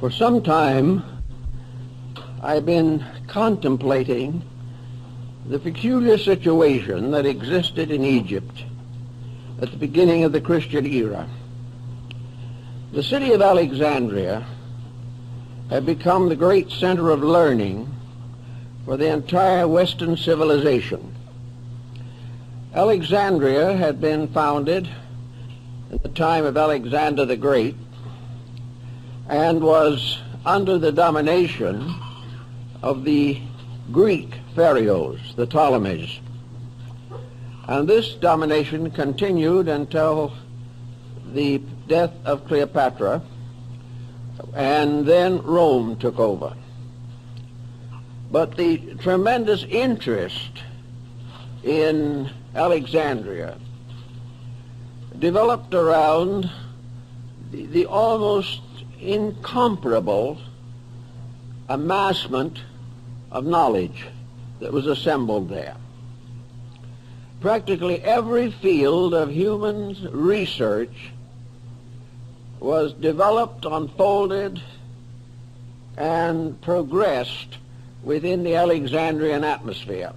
For some time, I've been contemplating the peculiar situation that existed in Egypt at the beginning of the Christian era. The city of Alexandria had become the great center of learning for the entire Western civilization. Alexandria had been founded at the time of Alexander the Great and was under the domination of the Greek pharaohs, the Ptolemies. And this domination continued until the death of Cleopatra, and then Rome took over. But the tremendous interest in Alexandria developed around the almost incomparable amassment of knowledge that was assembled there. Practically every field of human research was developed, unfolded, and progressed within the Alexandrian atmosphere.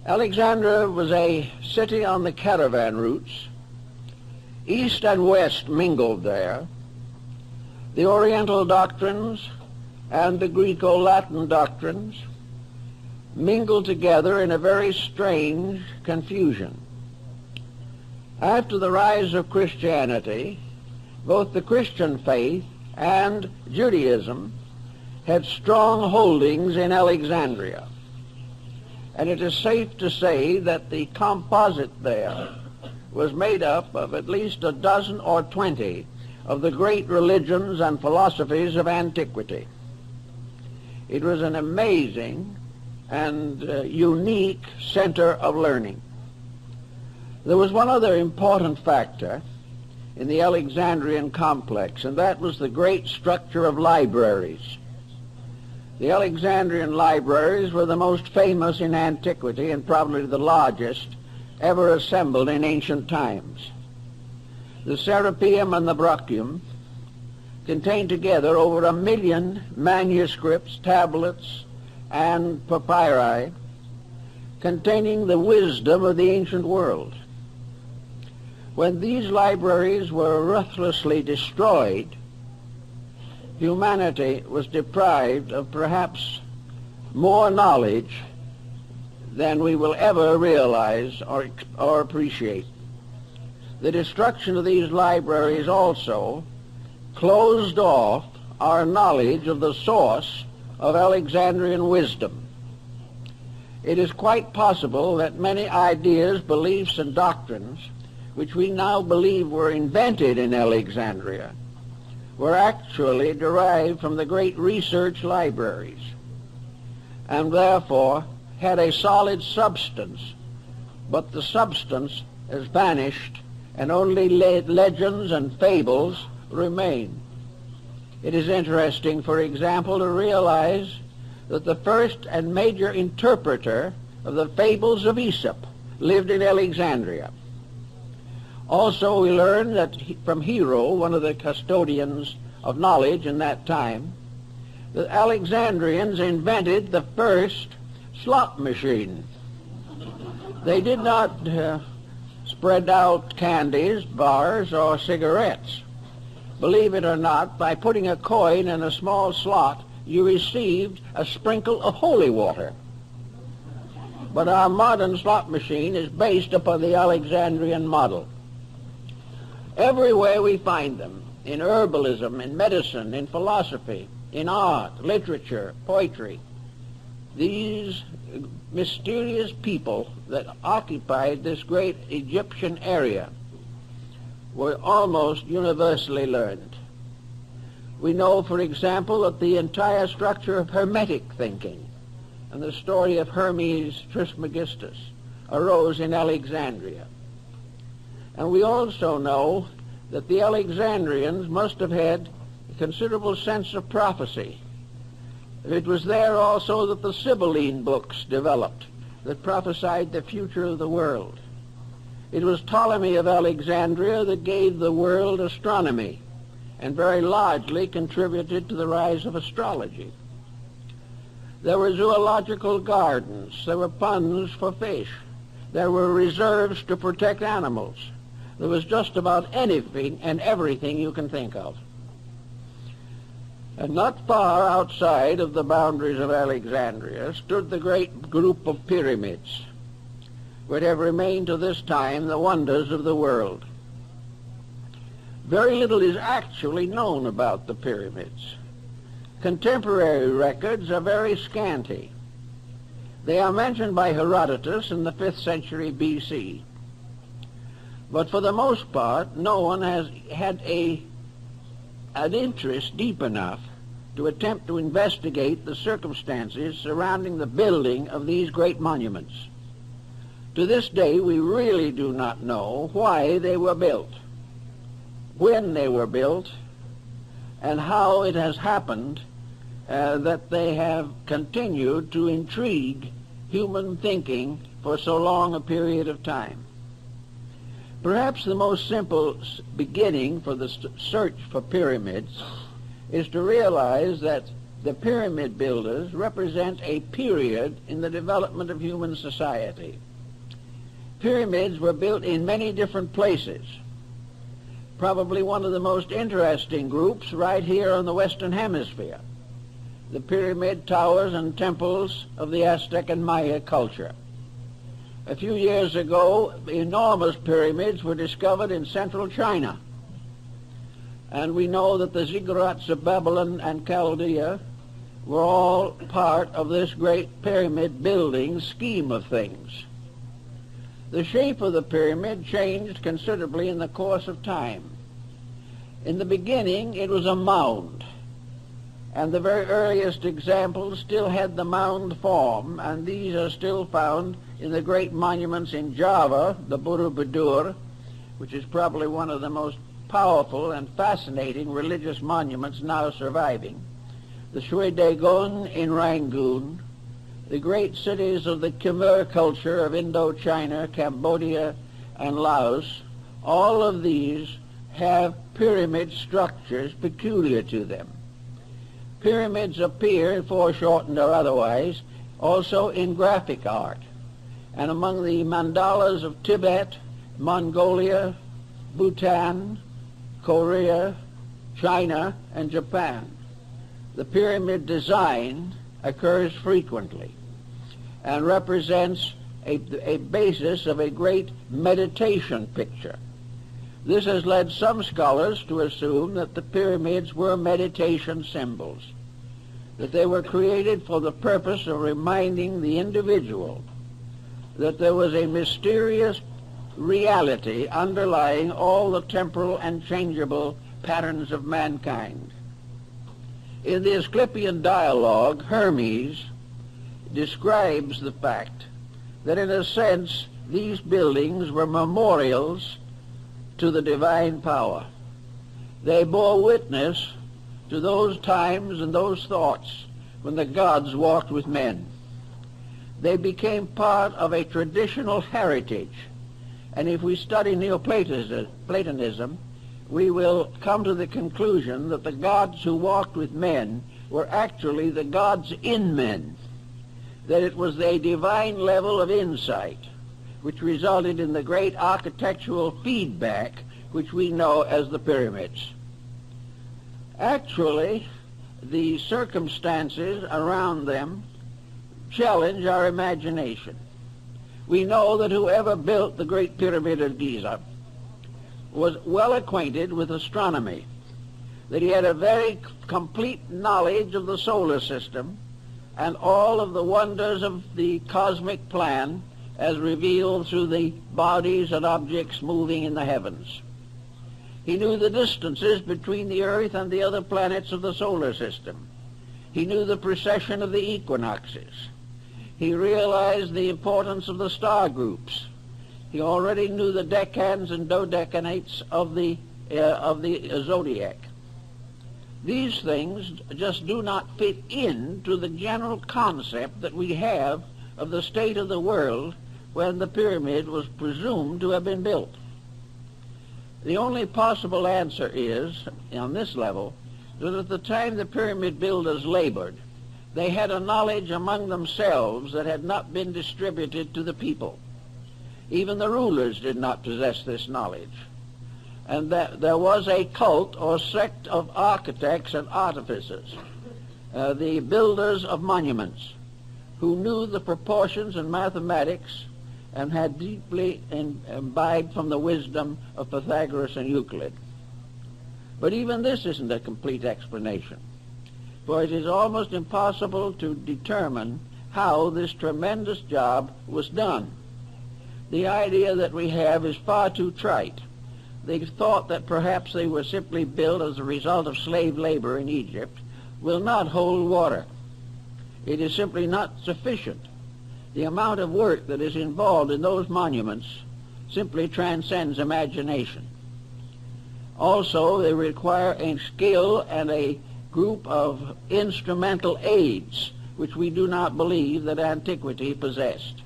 Alexandria was a city on the caravan routes. East and West mingled there. The Oriental doctrines and the Greco-Latin doctrines mingled together in a very strange confusion. After the rise of Christianity, both the Christian faith and Judaism had strong holdings in Alexandria. And it is safe to say that the composite there was made up of at least a dozen or 20 of the great religions and philosophies of antiquity. It was an amazing and unique center of learning. There was one other important factor in the Alexandrian complex, and that was the great structure of libraries. The Alexandrian libraries were the most famous in antiquity and probably the largest ever assembled in ancient times. The Serapeum and the Brachium contained together over 1 million manuscripts, tablets, and papyri containing the wisdom of the ancient world. When these libraries were ruthlessly destroyed, humanity was deprived of perhaps more knowledge than we will ever realize or appreciate. The destruction of these libraries also closed off our knowledge of the source of Alexandrian wisdom. It is quite possible that many ideas, beliefs, and doctrines which we now believe were invented in Alexandria were actually derived from the great research libraries, and therefore had a solid substance, but the substance has vanished and only legends and fables remain. It is interesting, for example, to realize that the first and major interpreter of the fables of Aesop lived in Alexandria. Also, we learn that from Hero, one of the custodians of knowledge in that time, the Alexandrians invented the first slot machine. They did not spread out candies, bars, or cigarettes. Believe it or not, by putting a coin in a small slot, you received a sprinkle of holy water. But our modern slot machine is based upon the Alexandrian model. Everywhere we find them, in herbalism, in medicine, in philosophy, in art, literature, poetry, these mysterious people that occupied this great Egyptian area were almost universally learned. We know, for example, that the entire structure of Hermetic thinking and the story of Hermes Trismegistus arose in Alexandria. And we also know that the Alexandrians must have had a considerable sense of prophecy. It was there also that the Sibylline books developed that prophesied the future of the world. It was Ptolemy of Alexandria that gave the world astronomy and very largely contributed to the rise of astrology. There were zoological gardens, there were ponds for fish, there were reserves to protect animals. There was just about anything and everything you can think of. And not far outside of the boundaries of Alexandria stood the great group of pyramids, which have remained to this time the wonders of the world. Very little is actually known about the pyramids. Contemporary records are very scanty. They are mentioned by Herodotus in the 5th century BC. But for the most part, no one has had an interest deep enough to attempt to investigate the circumstances surrounding the building of these great monuments. To this day, we really do not know why they were built, when they were built, and how it has happened that they have continued to intrigue human thinking for so long a period of time. Perhaps the most simple beginning for the search for pyramids is to realize that the pyramid builders represent a period in the development of human society. Pyramids were built in many different places. Probably one of the most interesting groups right here on the Western Hemisphere, the pyramid towers and temples of the Aztec and Maya culture. A few years ago, enormous pyramids were discovered in central China. And we know that the ziggurats of Babylon and Chaldea were all part of this great pyramid building scheme of things. The shape of the pyramid changed considerably in the course of time. In the beginning, it was a mound, and the very earliest examples still had the mound form, and these are still found in the great monuments in Java, the Borobudur, which is probably one of the most powerful and fascinating religious monuments now surviving, the Shwe Dagon in Rangoon, the great cities of the Khmer culture of Indochina, Cambodia, and Laos. All of these have pyramid structures peculiar to them. Pyramids appear, foreshortened or otherwise, also in graphic art. And among the mandalas of Tibet, Mongolia, Bhutan, Korea, China, and Japan, the pyramid design occurs frequently and represents a basis of a great meditation picture. This has led some scholars to assume that the pyramids were meditation symbols, that they were created for the purpose of reminding the individual that there was a mysterious reality underlying all the temporal and changeable patterns of mankind. In the Asclepian dialogue, Hermes describes the fact that in a sense these buildings were memorials to the divine power. They bore witness to those times and those thoughts when the gods walked with men. They became part of a traditional heritage. And if we study Neoplatonism, we will come to the conclusion that the gods who walked with men were actually the gods in men, that it was a divine level of insight which resulted in the great architectural feedback which we know as the pyramids. Actually, the circumstances around them challenge our imagination. We know that whoever built the Great Pyramid of Giza was well acquainted with astronomy, that he had a very complete knowledge of the solar system and all of the wonders of the cosmic plan as revealed through the bodies and objects moving in the heavens. He knew the distances between the Earth and the other planets of the solar system. He knew the precession of the equinoxes. He realized the importance of the star groups. He already knew the decans and dodecanates of the zodiac. These things just do not fit into the general concept that we have of the state of the world when the pyramid was presumed to have been built. The only possible answer is, on this level, that at the time the pyramid builders labored, they had a knowledge among themselves that had not been distributed to the people. Even the rulers did not possess this knowledge. And that there was a cult or sect of architects and artificers, the builders of monuments, who knew the proportions and mathematics and had deeply imbibed from the wisdom of Pythagoras and Euclid. But even this isn't a complete explanation, for it is almost impossible to determine how this tremendous job was done. The idea that we have is far too trite. They thought that perhaps they were simply built as a result of slave labor in Egypt will not hold water. It is simply not sufficient. The amount of work that is involved in those monuments simply transcends imagination. Also, they require a skill and a group of instrumental aids, which we do not believe that antiquity possessed.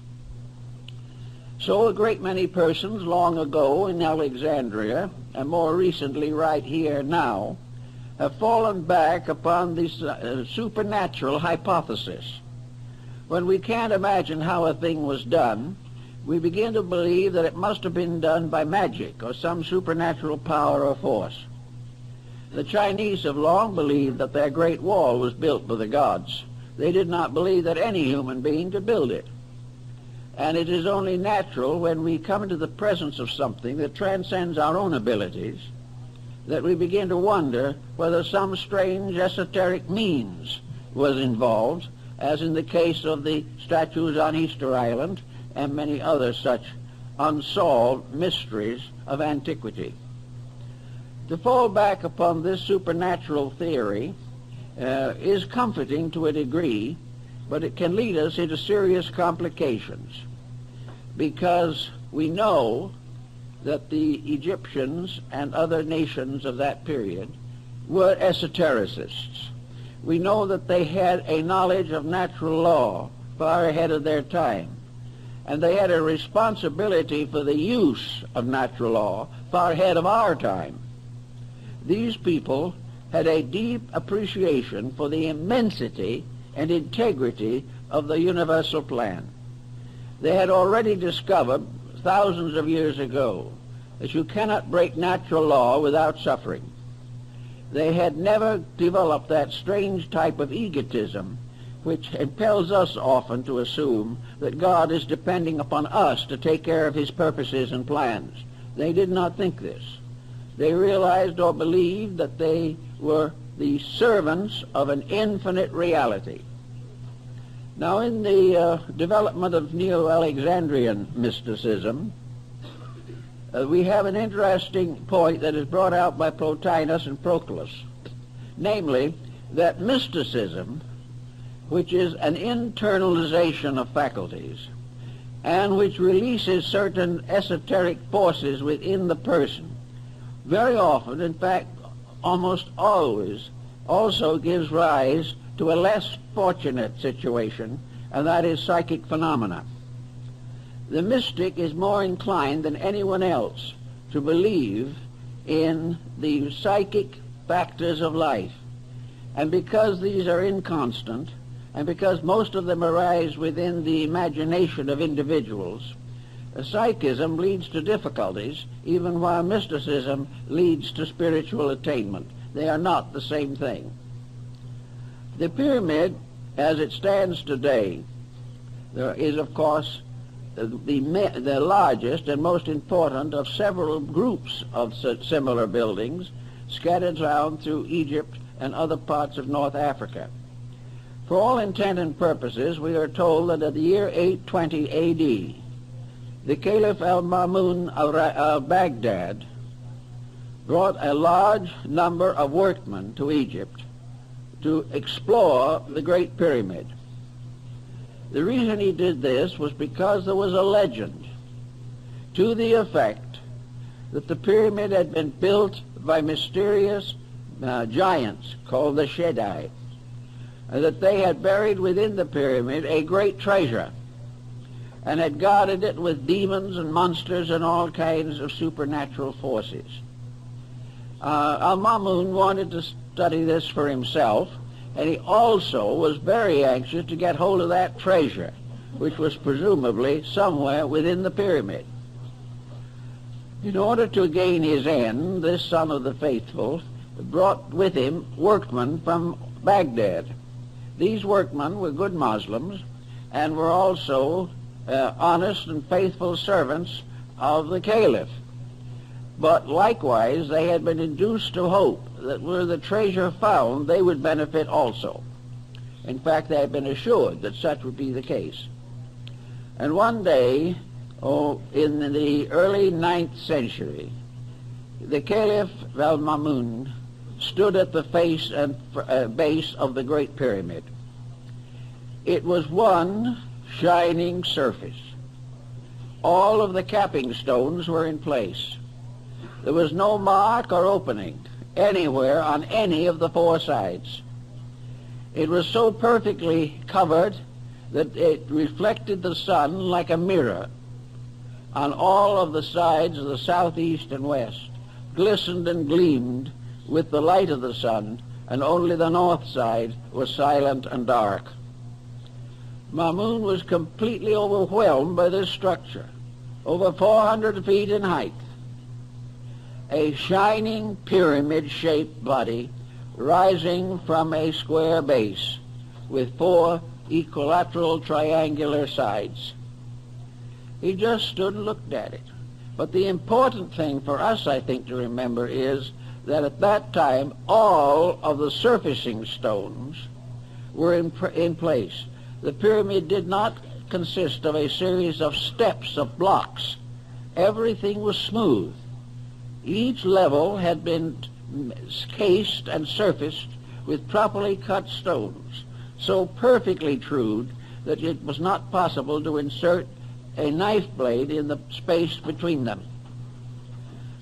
So a great many persons long ago in Alexandria, and more recently right here now, have fallen back upon this supernatural hypothesis. When we can't imagine how a thing was done, we begin to believe that it must have been done by magic or some supernatural power or force. The Chinese have long believed that their Great Wall was built by the gods. They did not believe that any human being could build it. And it is only natural when we come into the presence of something that transcends our own abilities that we begin to wonder whether some strange esoteric means was involved, as in the case of the statues on Easter Island and many other such unsolved mysteries of antiquity. To fall back upon this supernatural theory is comforting to a degree, but it can lead us into serious complications, because we know that the Egyptians and other nations of that period were esotericists. We know that they had a knowledge of natural law far ahead of their time, and they had a responsibility for the use of natural law far ahead of our time. These people had a deep appreciation for the immensity and integrity of the universal plan. They had already discovered thousands of years ago that you cannot break natural law without suffering. They had never developed that strange type of egotism which impels us often to assume that God is depending upon us to take care of his purposes and plans. They did not think this. They realized or believed that they were the servants of an infinite reality. Now, in the development of Neo-Alexandrian mysticism, we have an interesting point that is brought out by Plotinus and Proclus, namely that mysticism, which is an internalization of faculties and which releases certain esoteric forces within the person, very often, in fact almost always, also gives rise to a less fortunate situation, and that is psychic phenomena. The mystic is more inclined than anyone else to believe in the psychic factors of life. And because these are inconstant, and because most of them arise within the imagination of individuals, psychism leads to difficulties, even while mysticism leads to spiritual attainment. They are not the same thing. The pyramid, as it stands today, there is, of course, the largest and most important of several groups of similar buildings scattered around through Egypt and other parts of North Africa. For all intent and purposes, we are told that at the year 820 A.D., the Caliph al-Ma'mun al-Baghdad brought a large number of workmen to Egypt to explore the Great Pyramid. The reason he did this was because there was a legend to the effect that the pyramid had been built by mysterious giants called the Shaddai, and that they had buried within the pyramid a great treasure and had guarded it with demons and monsters and all kinds of supernatural forces. Al-Mamun wanted to study this for himself, and he also was very anxious to get hold of that treasure, which was presumably somewhere within the pyramid. In order to gain his end, this son of the faithful brought with him workmen from Baghdad. These workmen were good Muslims and were also honest and faithful servants of the Caliph. But likewise, they had been induced to hope that were the treasure found, they would benefit also. In fact, they had been assured that such would be the case. And one day, in the early 9th century, the Caliph Al-Mamun stood at the face and base of the Great Pyramid. It was one shining surface. All of the capping stones were in place. There was no mark or opening anywhere on any of the four sides. It was so perfectly covered that it reflected the sun like a mirror on all of the sides of the southeast and west, glistened and gleamed with the light of the sun, and only the north side was silent and dark. Mamun was completely overwhelmed by this structure, over 400 feet in height. A shining pyramid-shaped body rising from a square base with four equilateral triangular sides. He just stood and looked at it. But the important thing for us, I think, to remember is that at that time all of the surfacing stones were in place. The pyramid did not consist of a series of steps of blocks. Everything was smooth. Each level had been cased and surfaced with properly cut stones, so perfectly trued that it was not possible to insert a knife blade in the space between them.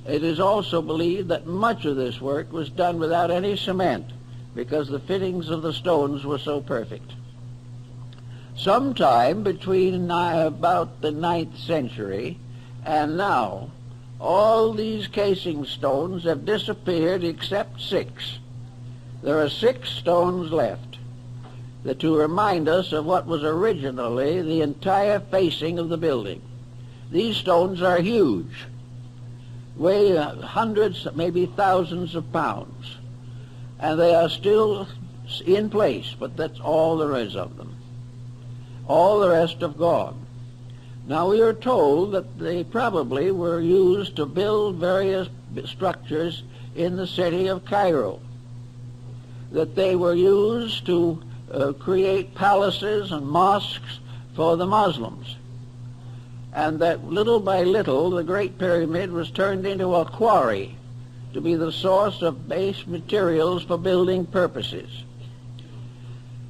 It is also believed that much of this work was done without any cement, because the fittings of the stones were so perfect. Sometime between about the 9th century and now, all these casing stones have disappeared except 6. There are 6 stones left to remind us of what was originally the entire facing of the building. These stones are huge, weigh hundreds, maybe thousands of pounds, and they are still in place, but that's all there is of them. All the rest have gone. Now we are told that they probably were used to build various structures in the city of Cairo, that they were used to create palaces and mosques for the Muslims, and that little by little the Great Pyramid was turned into a quarry to be the source of base materials for building purposes.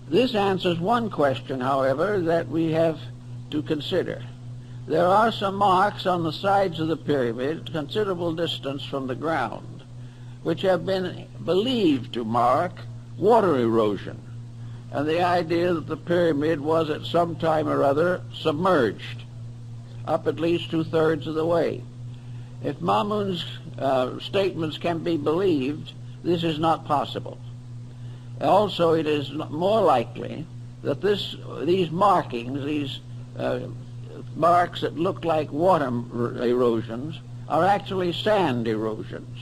This answers one question, however, that we have to consider. There are some marks on the sides of the pyramid, considerable distance from the ground, which have been believed to mark water erosion, and the idea that the pyramid was at some time or other submerged, up at least 2/3 of the way. If Mamun's statements can be believed, this is not possible. Also, it is more likely that these markings, these marks that look like water erosions, are actually sand erosions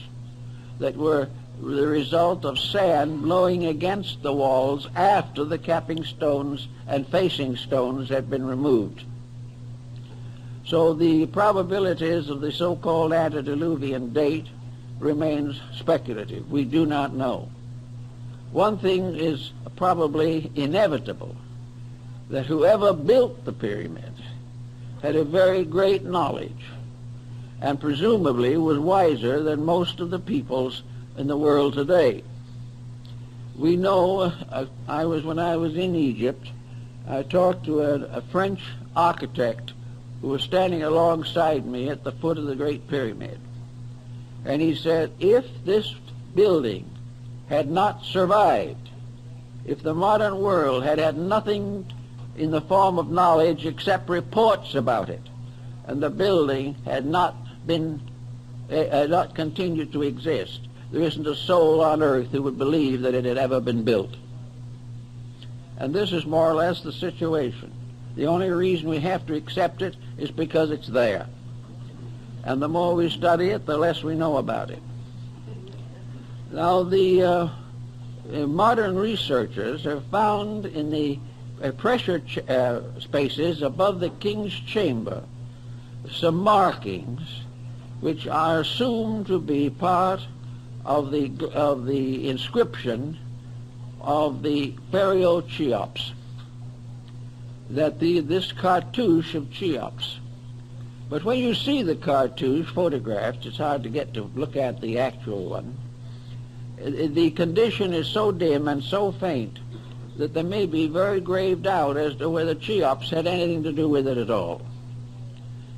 that were the result of sand blowing against the walls after the capping stones and facing stones had been removed. So the probabilities of the so-called antediluvian date remains speculative. We do not know. One thing is probably inevitable, that whoever built the pyramid had a very great knowledge and presumably was wiser than most of the peoples in the world today. We know, when I was in Egypt, I talked to a French architect who was standing alongside me at the foot of the Great Pyramid. And he said, if this building had not survived, if the modern world had had nothing in the form of knowledge except reports about it, and the building had not continued to exist, there isn't a soul on earth who would believe that it had ever been built. And this is more or less the situation. The only reason we have to accept it is because it's there. And the more we study it, the less we know about it. Now, the modern researchers have found in the pressure spaces above the king's chamber some markings which are assumed to be part of the inscription of the Pharaoh Cheops, that this cartouche of Cheops. But when you see the cartouche photographed, it's hard to get to look at the actual one. The condition is so dim and so faint that there may be very grave doubt as to whether Cheops had anything to do with it at all.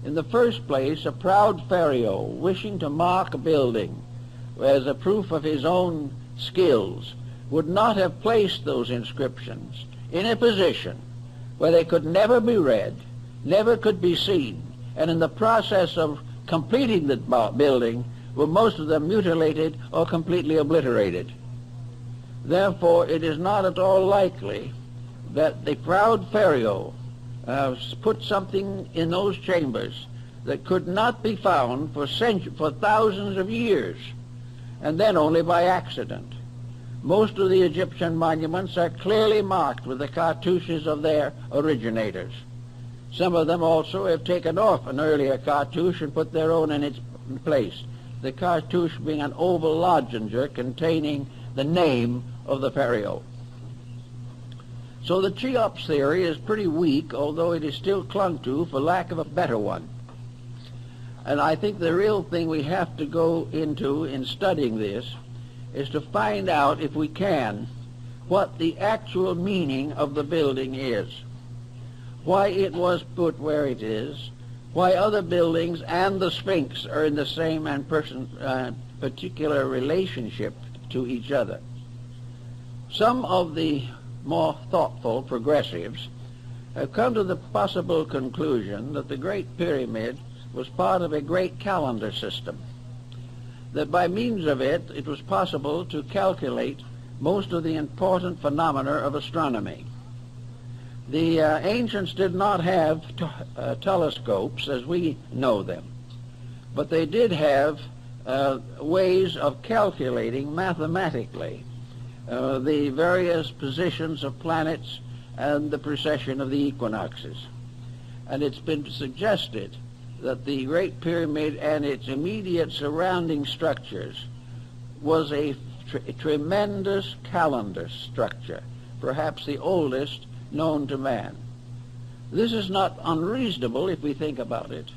In the first place, a proud pharaoh wishing to mark a building as a proof of his own skills would not have placed those inscriptions in a position where they could never be read, never could be seen, and in the process of completing the building were most of them mutilated or completely obliterated. Therefore, it is not at all likely that the proud pharaoh put something in those chambers that could not be found for thousands of years, and then only by accident. Most of the Egyptian monuments are clearly marked with the cartouches of their originators. Some of them also have taken off an earlier cartouche and put their own in its place, the cartouche being an oval lozenger containing the name of the pharaoh. So the Cheops theory is pretty weak, although it is still clung to for lack of a better one. And I think the real thing we have to go into in studying this is to find out, if we can, what the actual meaning of the building is, why it was put where it is, why other buildings and the Sphinx are in the same and particular relationship to each other. Some of the more thoughtful progressives have come to the possible conclusion that the Great Pyramid was part of a great calendar system, that by means of it, it was possible to calculate most of the important phenomena of astronomy. The ancients did not have telescopes as we know them, but they did have ways of calculating mathematically the various positions of planets and the precession of the equinoxes. And it's been suggested that the Great Pyramid and its immediate surrounding structures was a tremendous calendar structure, perhaps the oldest known to man. This is not unreasonable if we think about it.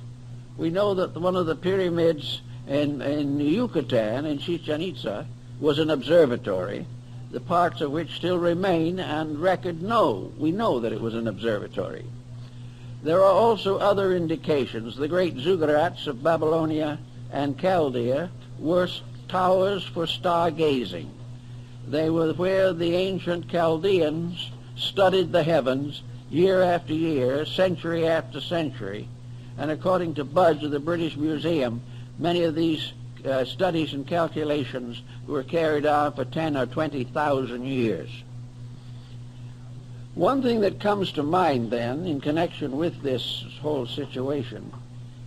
We know that one of the pyramids in Yucatan, in Chichen Itza, was an observatory, the parts of which still remain and we know that it was an observatory. There are also other indications. The great ziggurats of Babylonia and Chaldea were towers for stargazing. They were where the ancient Chaldeans studied the heavens year after year, century after century. And according to Budge of the British Museum, many of these studies and calculations were carried out for 10 or 20,000 years. One thing that comes to mind then in connection with this whole situation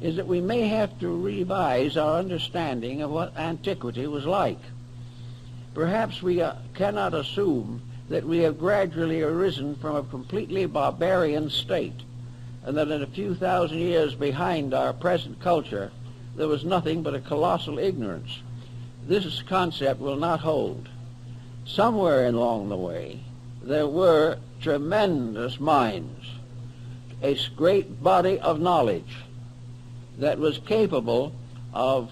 is that we may have to revise our understanding of what antiquity was like. Perhaps we cannot assume that we have gradually arisen from a completely barbarian state, and that in a few thousand years behind our present culture there was nothing but a colossal ignorance. This concept will not hold. Somewhere along the way there were tremendous minds, a great body of knowledge that was capable of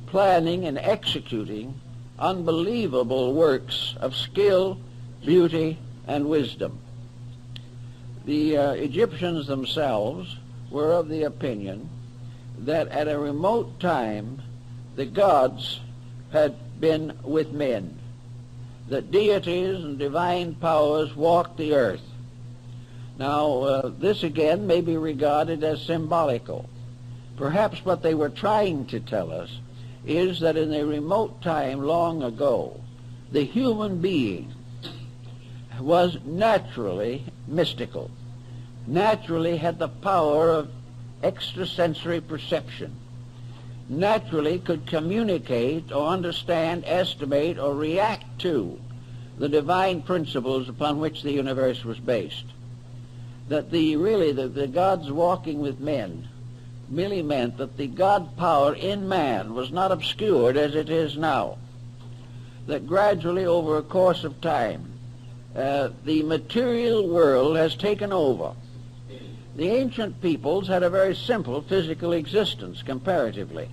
planning and executing unbelievable works of skill, beauty, and wisdom. The Egyptians themselves were of the opinion that at a remote time the gods had been with men, that deities and divine powers walked the earth. Now, this again may be regarded as symbolical. Perhaps what they were trying to tell us is that in a remote time long ago, the human being was naturally mystical, naturally had the power of extrasensory perception, naturally could communicate or understand, estimate, or react to the divine principles upon which the universe was based. That the gods walking with men merely meant that the God power in man was not obscured as it is now. That gradually over a course of time, the material world has taken over. The ancient peoples had a very simple physical existence comparatively.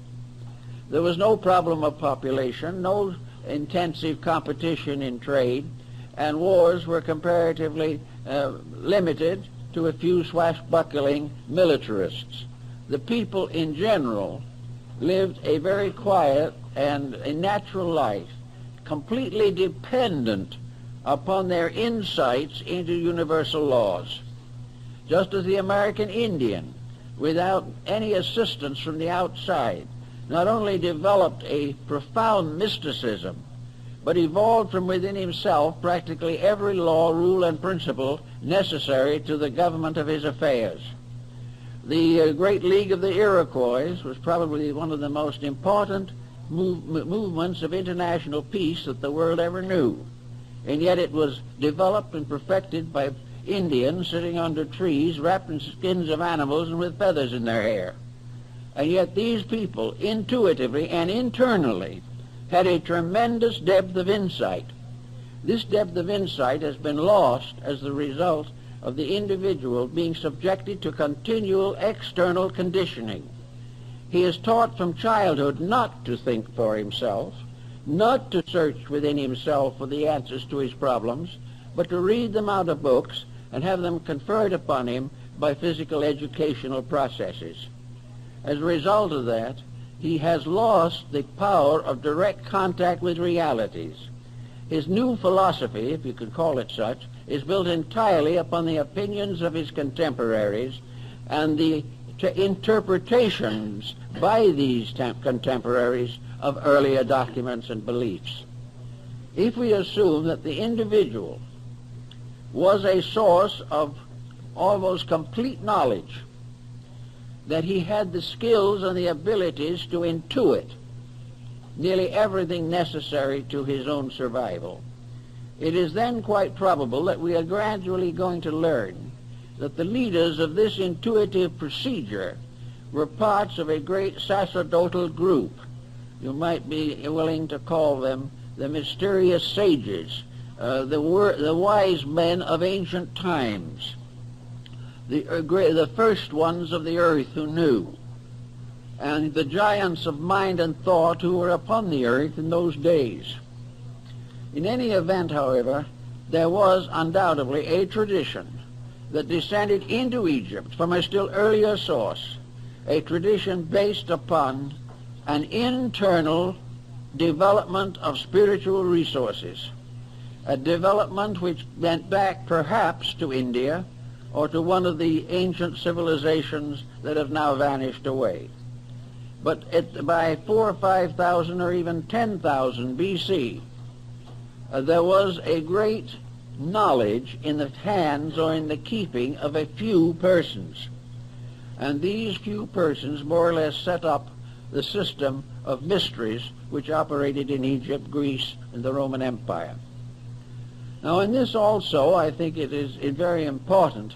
There was no problem of population, no intensive competition in trade, and wars were comparatively limited to a few swashbuckling militarists. The people in general lived a very quiet and a natural life, completely dependent upon their insights into universal laws. Just as the American Indian, without any assistance from the outside, not only developed a profound mysticism, but evolved from within himself practically every law, rule, and principle necessary to the government of his affairs. The Great League of the Iroquois was probably one of the most important movements of international peace that the world ever knew, and yet it was developed and perfected by Indians sitting under trees, wrapped in skins of animals and with feathers in their hair. And yet these people, intuitively and internally, had a tremendous depth of insight. This depth of insight has been lost as the result of the individual being subjected to continual external conditioning. He is taught from childhood not to think for himself, not to search within himself for the answers to his problems, but to read them out of books and have them conferred upon him by physical educational processes. As a result of that, he has lost the power of direct contact with realities. His new philosophy, if you could call it such, is built entirely upon the opinions of his contemporaries and the interpretations by these contemporaries of earlier documents and beliefs. If we assume that the individual was a source of almost complete knowledge, that he had the skills and the abilities to intuit nearly everything necessary to his own survival, it is then quite probable that we are gradually going to learn that the leaders of this intuitive procedure were parts of a great sacerdotal group. You might be willing to call them the mysterious sages, the wise men of ancient times, the first ones of the earth who knew, and the giants of mind and thought who were upon the earth in those days. In any event, however, there was undoubtedly a tradition that descended into Egypt from a still earlier source, a tradition based upon an internal development of spiritual resources, a development which went back perhaps to India or to one of the ancient civilizations that have now vanished away. But by 4,000 or 5,000 or even 10,000 BC, there was a great knowledge in the hands or in the keeping of a few persons. And these few persons more or less set up the system of mysteries which operated in Egypt, Greece, and the Roman Empire. Now in this also, I think it is very important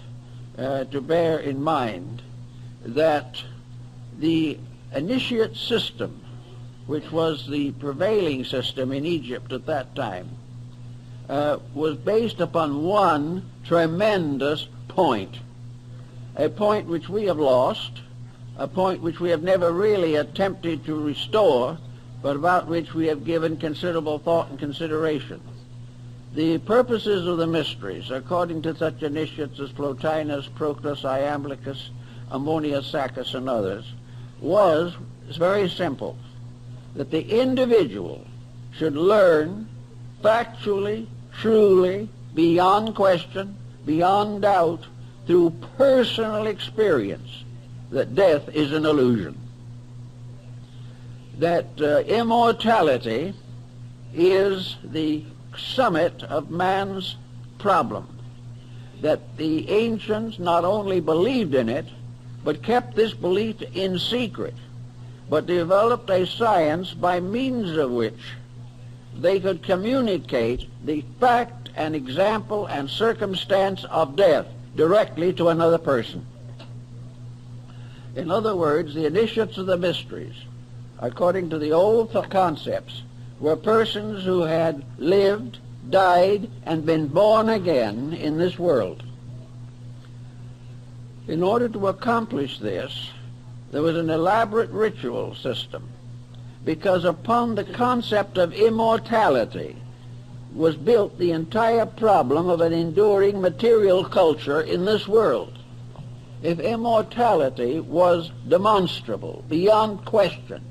to bear in mind that the initiate system, which was the prevailing system in Egypt at that time, was based upon one tremendous point, a point which we have lost, a point which we have never really attempted to restore, but about which we have given considerable thought and consideration. The purposes of the mysteries, according to such initiates as Plotinus, Proclus, Iamblichus, Ammonius Saccas, and others, was very simple, that the individual should learn factually, truly, beyond question, beyond doubt, through personal experience, that death is an illusion. that immortality is the summit of man's problem, that the ancients not only believed in it, but kept this belief in secret, but developed a science by means of which they could communicate the fact and example and circumstance of death directly to another person. In other words, the initiates of the mysteries, according to the old concepts, were persons who had lived, died, and been born again in this world. In order to accomplish this, there was an elaborate ritual system, because upon the concept of immortality was built the entire problem of an enduring material culture in this world. If immortality was demonstrable, beyond question,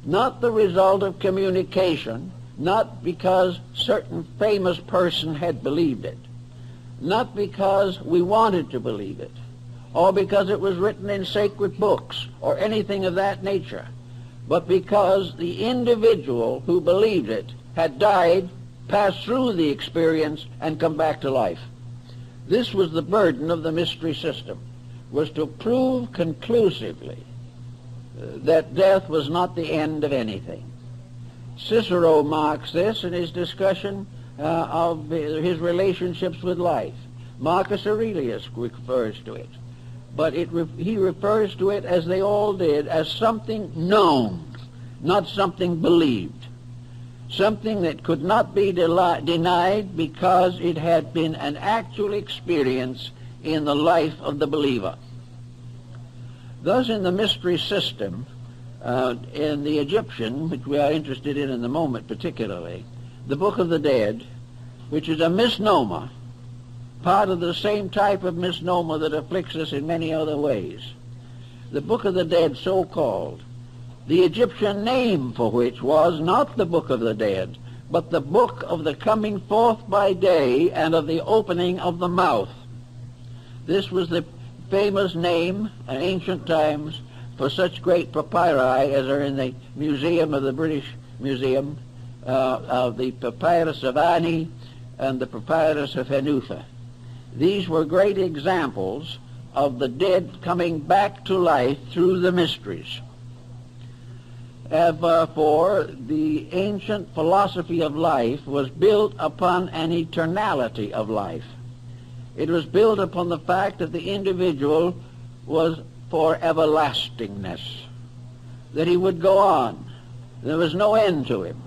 not the result of communication, not because certain famous person had believed it, not because we wanted to believe it, or because it was written in sacred books, or anything of that nature, but because the individual who believed it had died, passed through the experience, and come back to life. This was the burden of the mystery system, was to prove conclusively that death was not the end of anything. Cicero marks this in his discussion of his relationships with life. Marcus Aurelius refers to it. But he refers to it, as they all did, as something known, not something believed. Something that could not be denied because it had been an actual experience in the life of the believer. Thus, in the mystery system, in the Egyptian, which we are interested in the moment particularly, the Book of the Dead, which is a misnomer, part of the same type of misnomer that afflicts us in many other ways. The Book of the Dead, so called, the Egyptian name for which was not the Book of the Dead, but the Book of the Coming Forth by Day and of the Opening of the Mouth. This was the famous name in ancient times for such great papyri as are in the Museum of the British Museum, of the Papyrus of Ani and the Papyrus of Hanufa. These were great examples of the dead coming back to life through the mysteries. For the ancient philosophy of life was built upon an eternality of life. It was built upon the fact that the individual was for everlastingness, that he would go on. There was no end to him.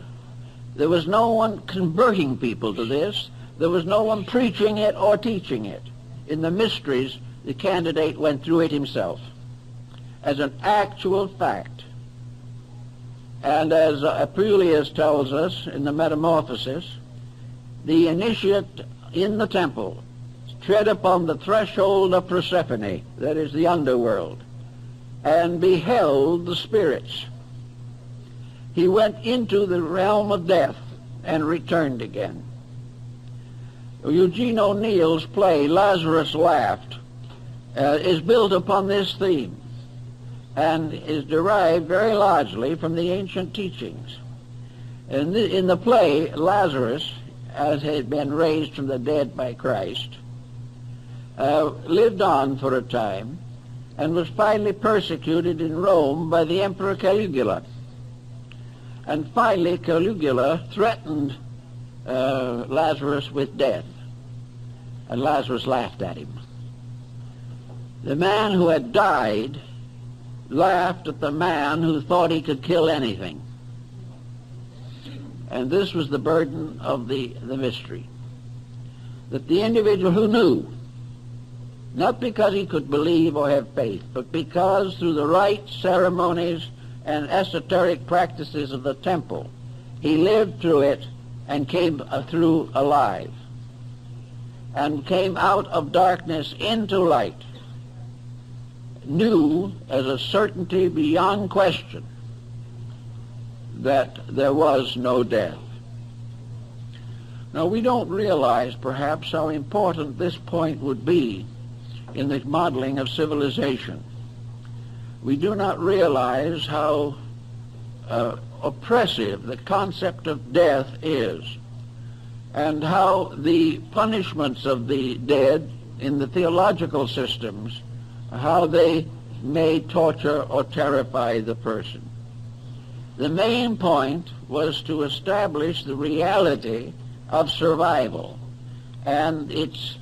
There was no one converting people to this. There was no one preaching it or teaching it. In the mysteries, the candidate went through it himself as an actual fact. And as Apuleius tells us in the Metamorphosis, the initiate in the temple tread upon the threshold of Persephone, that is the underworld, and beheld the spirits. He went into the realm of death and returned again. Eugene O'Neill's play, Lazarus Laughed, is built upon this theme and is derived very largely from the ancient teachings. In the play, Lazarus, as had been raised from the dead by Christ, lived on for a time and was finally persecuted in Rome by the Emperor Caligula. And finally Caligula threatened Lazarus with death, and Lazarus laughed at him. The man who had died laughed at the man who thought he could kill anything. And this was the burden of the mystery, that the individual who knew, not because he could believe or have faith, but because through the rites, ceremonies, and esoteric practices of the temple, he lived through it and came through alive, and came out of darkness into light, knew as a certainty beyond question that there was no death. Now, we don't realize perhaps how important this point would be in the modeling of civilization. We do not realize how oppressive the concept of death is, and how the punishments of the dead in the theological systems, how they may torture or terrify the person. The main point was to establish the reality of survival and its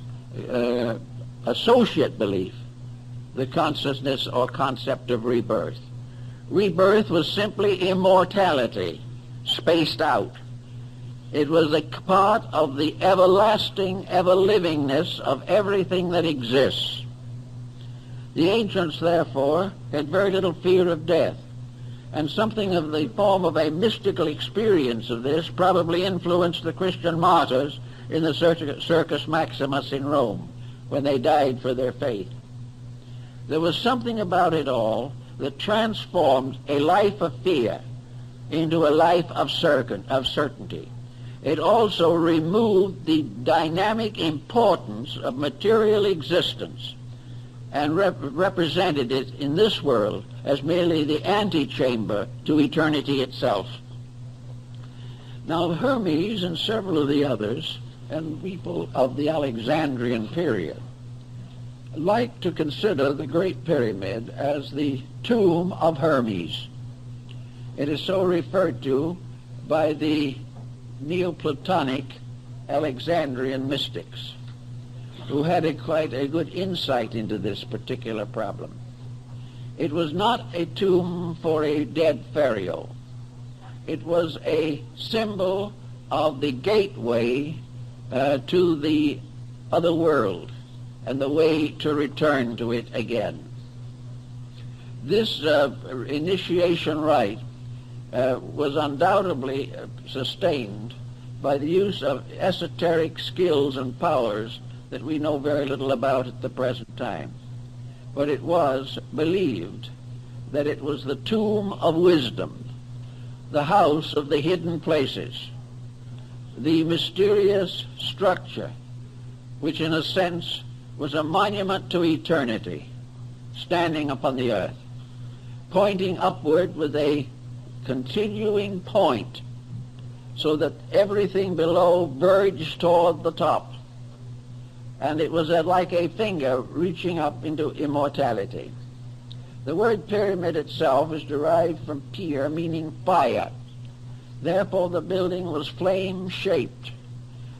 associate belief, the consciousness or concept of rebirth. Rebirth was simply immortality, spaced out. It was a part of the everlasting, ever-livingness of everything that exists. The ancients, therefore, had very little fear of death, and something of the form of a mystical experience of this probably influenced the Christian martyrs in the Circus Maximus in Rome, when they died for their faith. There was something about it all that transformed a life of fear into a life of certainty. It also removed the dynamic importance of material existence and represented it in this world as merely the antechamber to eternity itself. Now, Hermes and several of the others, and people of the Alexandrian period, like to consider the Great Pyramid as the tomb of Hermes. It is so referred to by the Neoplatonic Alexandrian mystics, who had quite a good insight into this particular problem. It was not a tomb for a dead pharaoh. It was a symbol of the gateway to the other world and the way to return to it again. This initiation rite was undoubtedly sustained by the use of esoteric skills and powers that we know very little about at the present time. But it was believed that it was the tomb of wisdom, the house of the hidden places, the mysterious structure, which in a sense was a monument to eternity, standing upon the earth, pointing upward with a continuing point, so that everything below verged toward the top. And it was like a finger reaching up into immortality. The word pyramid itself is derived from pyr, meaning fire. Therefore, the building was flame-shaped.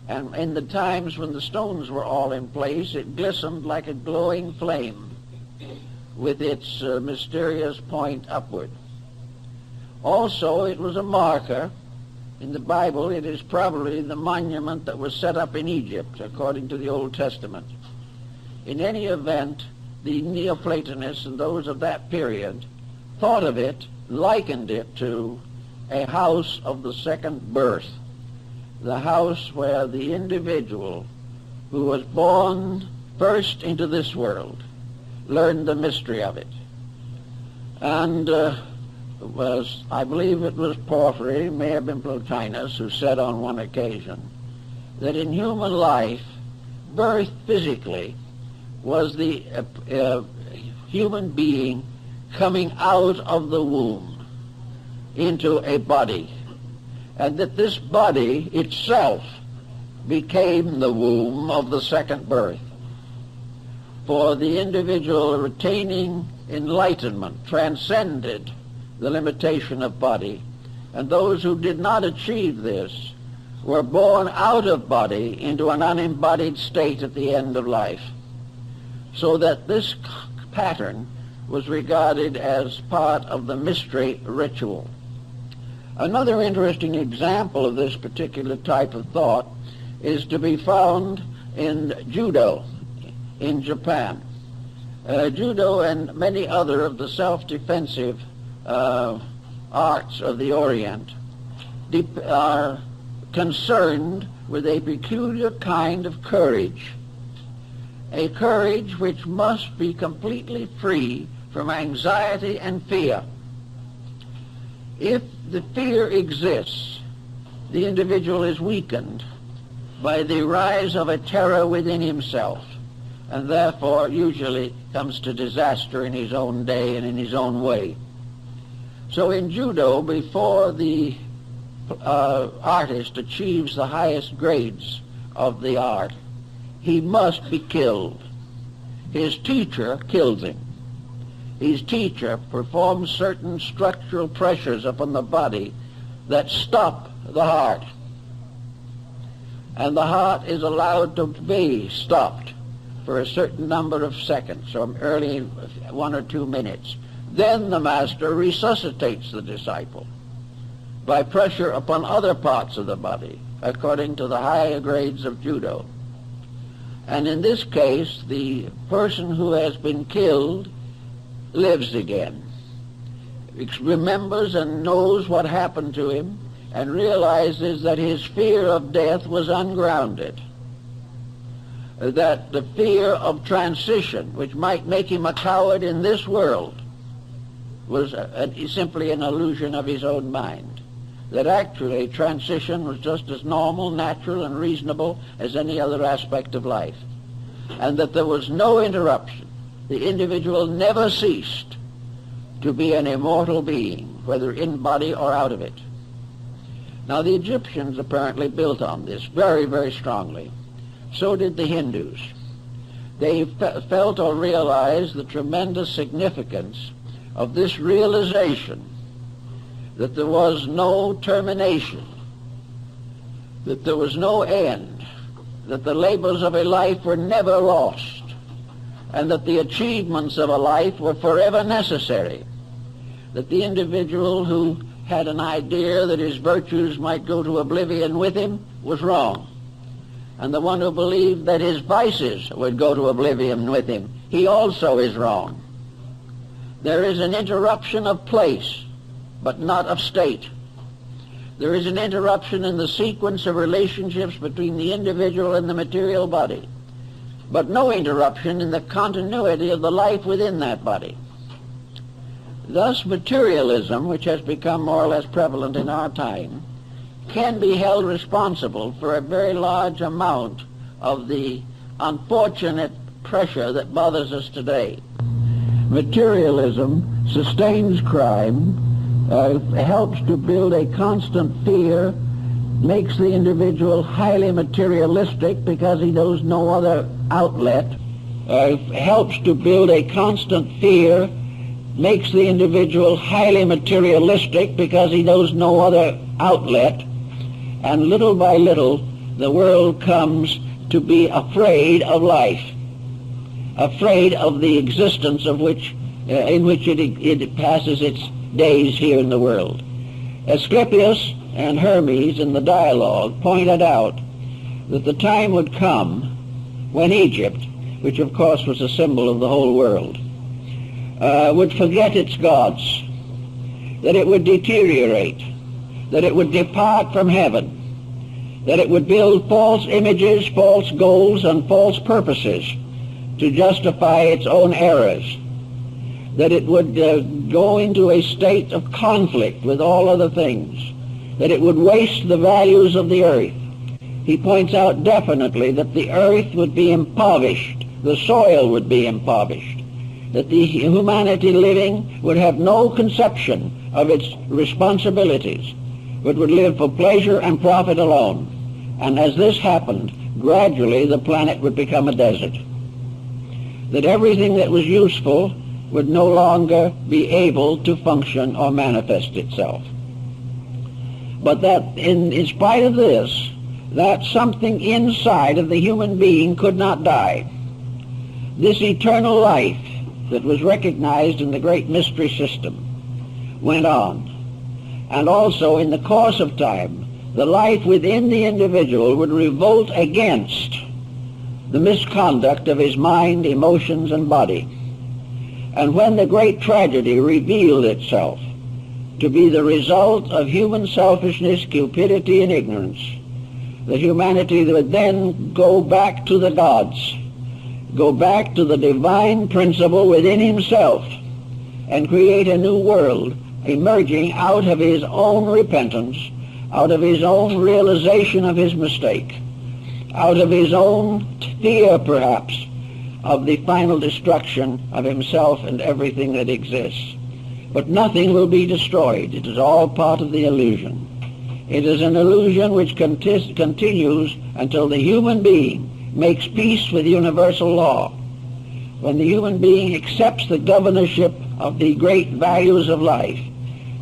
And in the times when the stones were all in place, it glistened like a glowing flame with its mysterious point upward. Also, it was a marker. In the Bible, it is probably the monument that was set up in Egypt, according to the Old Testament. In any event, the Neoplatonists and those of that period thought of it, likened it to a house of the second birth, the house where the individual who was born first into this world learned the mystery of it. And I believe it was Porphyry, may have been Plotinus, who said on one occasion that in human life, birth physically was the human being coming out of the womb into a body, and that this body itself became the womb of the second birth. For the individual retaining enlightenment transcended the limitation of body, and those who did not achieve this were born out of body into an unembodied state at the end of life, so that this pattern was regarded as part of the mystery ritual. Another interesting example of this particular type of thought is to be found in judo in Japan. Judo and many other of the self-defensive arts of the Orient are concerned with a peculiar kind of courage, a courage which must be completely free from anxiety and fear. If the fear exists, the individual is weakened by the rise of a terror within himself, and therefore usually comes to disaster in his own day and in his own way. So in judo, before the artist achieves the highest grades of the art, he must be killed. His teacher kills him. His teacher performs certain structural pressures upon the body that stop the heart. And the heart is allowed to be stopped for a certain number of seconds, or early 1 or 2 minutes. Then the master resuscitates the disciple by pressure upon other parts of the body, according to the higher grades of judo. And in this case, the person who has been killed lives again, remembers and knows what happened to him, and realizes that his fear of death was ungrounded, that the fear of transition, which might make him a coward in this world, was simply an illusion of his own mind, that actually transition was just as normal, natural, and reasonable as any other aspect of life, and that there was no interruption. The individual never ceased to be an immortal being, whether in body or out of it. Now, the Egyptians apparently built on this very, very strongly. So did the Hindus. They felt or realized the tremendous significance of this realization that there was no termination, that there was no end, that the labors of a life were never lost, and that the achievements of a life were forever necessary, that the individual who had an idea that his virtues might go to oblivion with him was wrong, and the one who believed that his vices would go to oblivion with him, he also is wrong. There is an interruption of place, but not of state. There is an interruption in the sequence of relationships between the individual and the material body, but no interruption in the continuity of the life within that body. Thus, materialism, which has become more or less prevalent in our time, can be held responsible for a very large amount of the unfortunate pressure that bothers us today. Materialism sustains crime, helps to build a constant fear, makes the individual highly materialistic because he knows no other outlet, helps to build a constant fear, makes the individual highly materialistic because he knows no other outlet, and little by little the world comes to be afraid of life, afraid of the existence of which, in which it passes its days here in the world. Asclepius and Hermes in the dialogue pointed out that the time would come when Egypt, which of course was a symbol of the whole world, would forget its gods, that it would deteriorate, that it would depart from heaven, that it would build false images, false goals, and false purposes to justify its own errors, that it would go into a state of conflict with all other things, that it would waste the values of the earth. He points out definitely that the earth would be impoverished, the soil would be impoverished, that the humanity living would have no conception of its responsibilities, but would live for pleasure and profit alone. And as this happened, gradually the planet would become a desert, that everything that was useful would no longer be able to function or manifest itself. But that in spite of this, that something inside of the human being could not die. This eternal life that was recognized in the great mystery system went on. And also in the course of time, the life within the individual would revolt against the misconduct of his mind, emotions, and body. And when the great tragedy revealed itself to be the result of human selfishness, cupidity, and ignorance, the humanity would then go back to the gods, go back to the divine principle within himself, and create a new world emerging out of his own repentance, out of his own realization of his mistake, out of his own fear, perhaps, of the final destruction of himself and everything that exists. But nothing will be destroyed. It is all part of the illusion. It is an illusion which continues until the human being makes peace with universal law. When the human being accepts the governorship of the great values of life,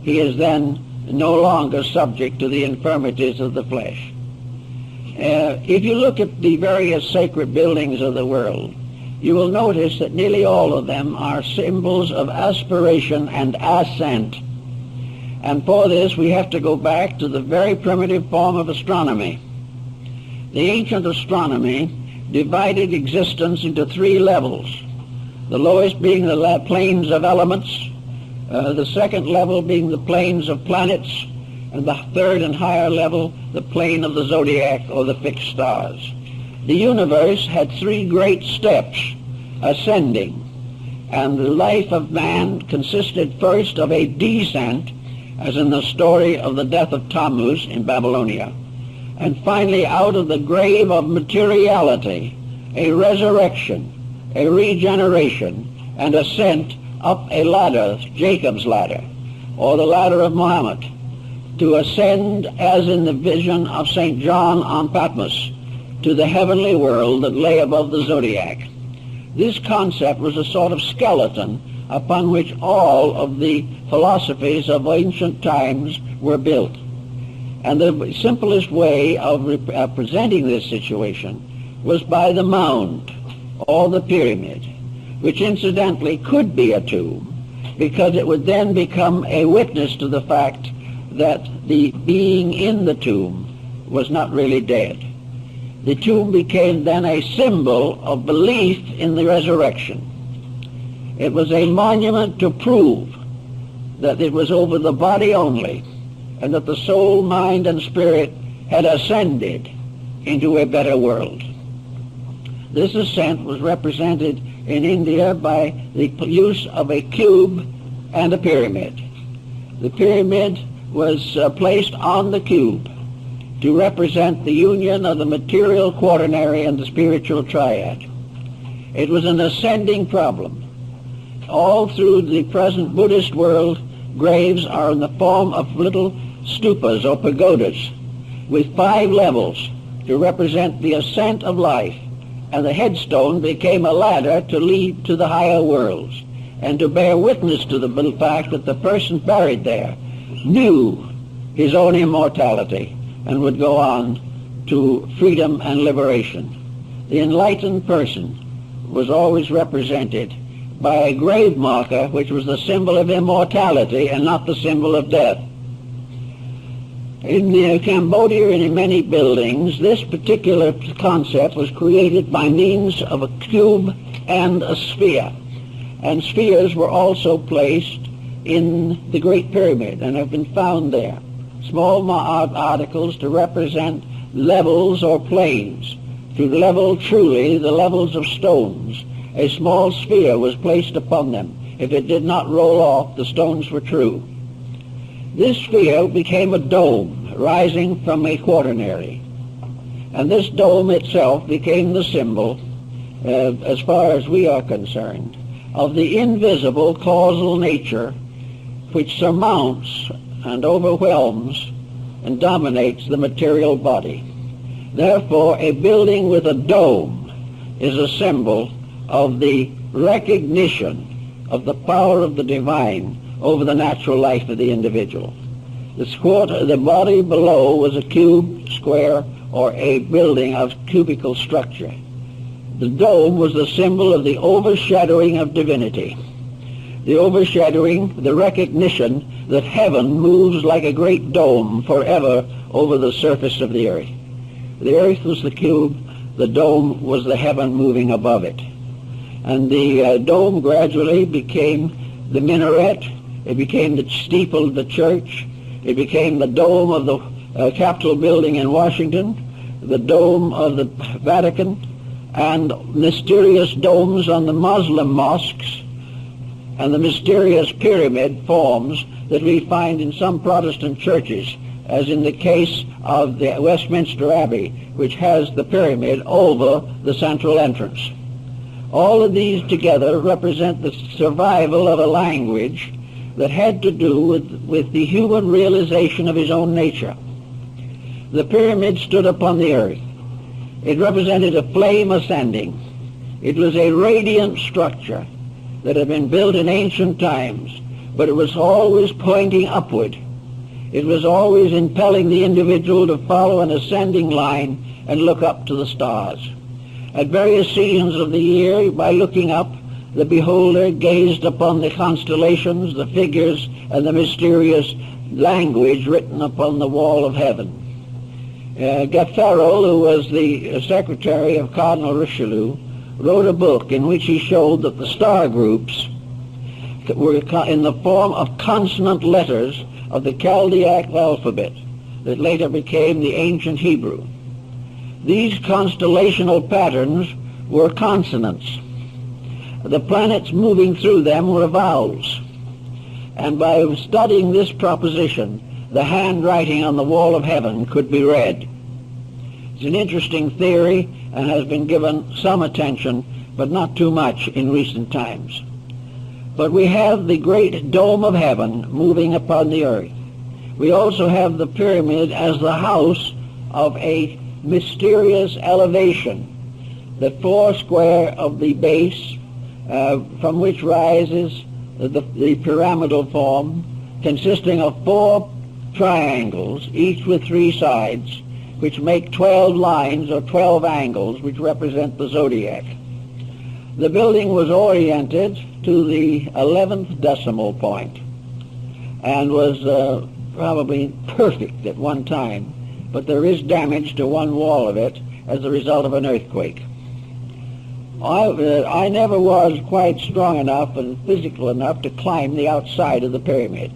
he is then no longer subject to the infirmities of the flesh. If you look at the various sacred buildings of the world, you will notice that nearly all of them are symbols of aspiration and ascent. And for this we have to go back to the very primitive form of astronomy. The ancient astronomy divided existence into three levels, the lowest being the planes of elements, the second level being the planes of planets, and the third and higher level, the plane of the zodiac or the fixed stars. The universe had three great steps ascending, and the life of man consisted first of a descent, as in the story of the death of Tammuz in Babylonia, and finally out of the grave of materiality, a resurrection, a regeneration, and ascent up a ladder, Jacob's ladder, or the ladder of Muhammad, to ascend, as in the vision of St. John on Patmos, to the heavenly world that lay above the zodiac. This concept was a sort of skeleton upon which all of the philosophies of ancient times were built. And the simplest way of presenting this situation was by the mound, or the pyramid, which incidentally could be a tomb, because it would then become a witness to the fact that the being in the tomb was not really dead. The tomb became then a symbol of belief in the resurrection. It was a monument to prove that it was over the body only, and that the soul, mind, and spirit had ascended into a better world. This ascent was represented in India by the use of a cube and a pyramid. The pyramid was placed on the cube to represent the union of the material quaternary and the spiritual triad. It was an ascending problem. All through the present Buddhist world, graves are in the form of little stupas or pagodas with 5 levels to represent the ascent of life, and the headstone became a ladder to lead to the higher worlds and to bear witness to the fact that the person buried there knew his own immortality and would go on to freedom and liberation. The enlightened person was always represented by a grave marker, which was the symbol of immortality and not the symbol of death. In Cambodia and in many buildings, this particular concept was created by means of a cube and a sphere. And spheres were also placed in the Great Pyramid and have been found there. Small articles to represent levels or planes. To level truly the levels of stones, a small sphere was placed upon them. If it did not roll off, the stones were true. This sphere became a dome rising from a quaternary. And this dome itself became the symbol, as far as we are concerned, of the invisible causal nature which surmounts and overwhelms and dominates the material body. Therefore, a building with a dome is a symbol of the recognition of the power of the divine over the natural life of the individual. The body below was a cube, square, or a building of cubical structure. The dome was the symbol of the overshadowing of divinity. The overshadowing, the recognition that heaven moves like a great dome forever over the surface of the earth. The earth was the cube, the dome was the heaven moving above it. And the dome gradually became the minaret, it became the steeple of the church, it became the dome of the Capitol building in Washington, the dome of the Vatican, and mysterious domes on the Muslim mosques, and the mysterious pyramid forms that we find in some Protestant churches, as in the case of the Westminster Abbey, which has the pyramid over the central entrance. All of these together represent the survival of a language that had to do with the human realization of his own nature. The pyramid stood upon the earth. It represented a flame ascending. It was a radiant structure that had been built in ancient times, but it was always pointing upward. It was always impelling the individual to follow an ascending line and look up to the stars. At various seasons of the year, by looking up, the beholder gazed upon the constellations, the figures, and the mysterious language written upon the wall of heaven. Gaffarel, who was the secretary of Cardinal Richelieu, wrote a book in which he showed that the star groups were in the form of consonant letters of the Chaldaic alphabet that later became the ancient Hebrew. These constellational patterns were consonants. The planets moving through them were vowels. And by studying this proposition, the handwriting on the wall of heaven could be read. It's an interesting theory and has been given some attention, but not too much in recent times. But we have the great dome of heaven moving upon the earth. We also have the pyramid as the house of a mysterious elevation, the four square of the base from which rises the pyramidal form, consisting of 4 triangles, each with 3 sides, which make 12 lines or 12 angles, which represent the zodiac. The building was oriented to the 11th decimal point and was probably perfect at one time, but there is damage to one wall of it as a result of an earthquake. I never was quite strong enough and physical enough to climb the outside of the pyramid.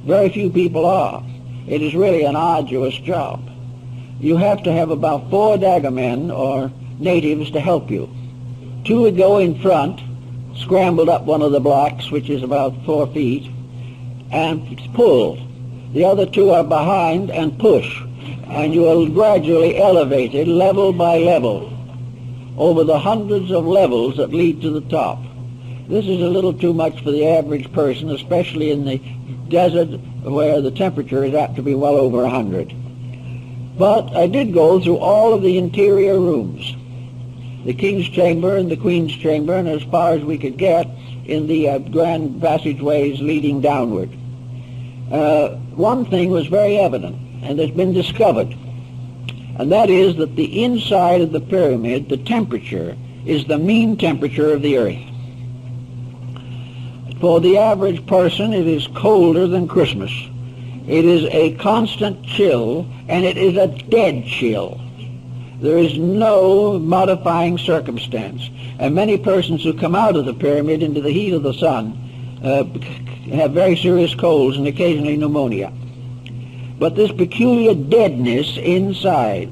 Very few people are. It is really an arduous job. You have to have about 4 daggermen or natives to help you. 2 would go in front, scrambled up one of the blocks, which is about 4 feet, and pull. The other 2 are behind and push, and you are gradually elevated level by level over the hundreds of levels that lead to the top. This is a little too much for the average person, especially in the desert where the temperature is apt to be well over 100. But I did go through all of the interior rooms, the King's Chamber and the Queen's Chamber, and as far as we could get in the grand passageways leading downward. One thing was very evident, and has been discovered, and that is that the inside of the pyramid, the temperature, is the mean temperature of the earth. For the average person, it is colder than Christmas. It is a constant chill, and it is a dead chill. There is no modifying circumstance. And many persons who come out of the pyramid into the heat of the sun have very serious colds and occasionally pneumonia. But this peculiar deadness inside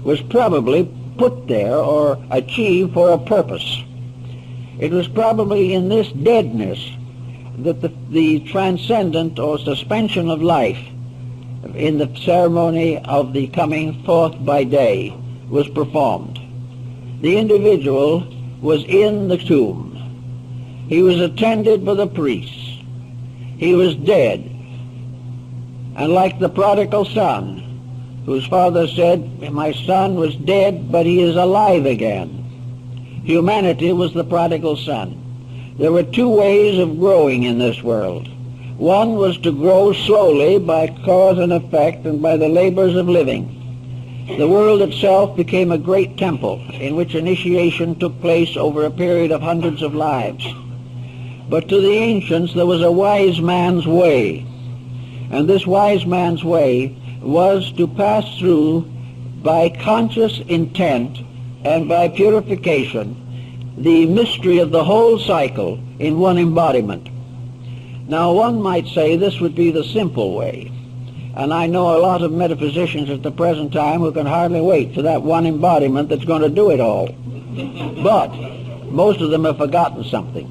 was probably put there or achieved for a purpose. It was probably in this deadness that the transcendent or suspension of life in the ceremony of the coming forth by day was performed. The individual was in the tomb. He was attended by the priests. He was dead. And like the prodigal son, whose father said, "My son was dead, but he is alive again." Humanity was the prodigal son. There were 2 ways of growing in this world. One was to grow slowly by cause and effect and by the labors of living. The world itself became a great temple in which initiation took place over a period of hundreds of lives. But to the ancients there was a wise man's way, and this wise man's way was to pass through by conscious intent and by purification the mystery of the whole cycle in one embodiment. Now one might say this would be the simple way, and I know a lot of metaphysicians at the present time who can hardly wait for that one embodiment that's going to do it all. But most of them have forgotten something,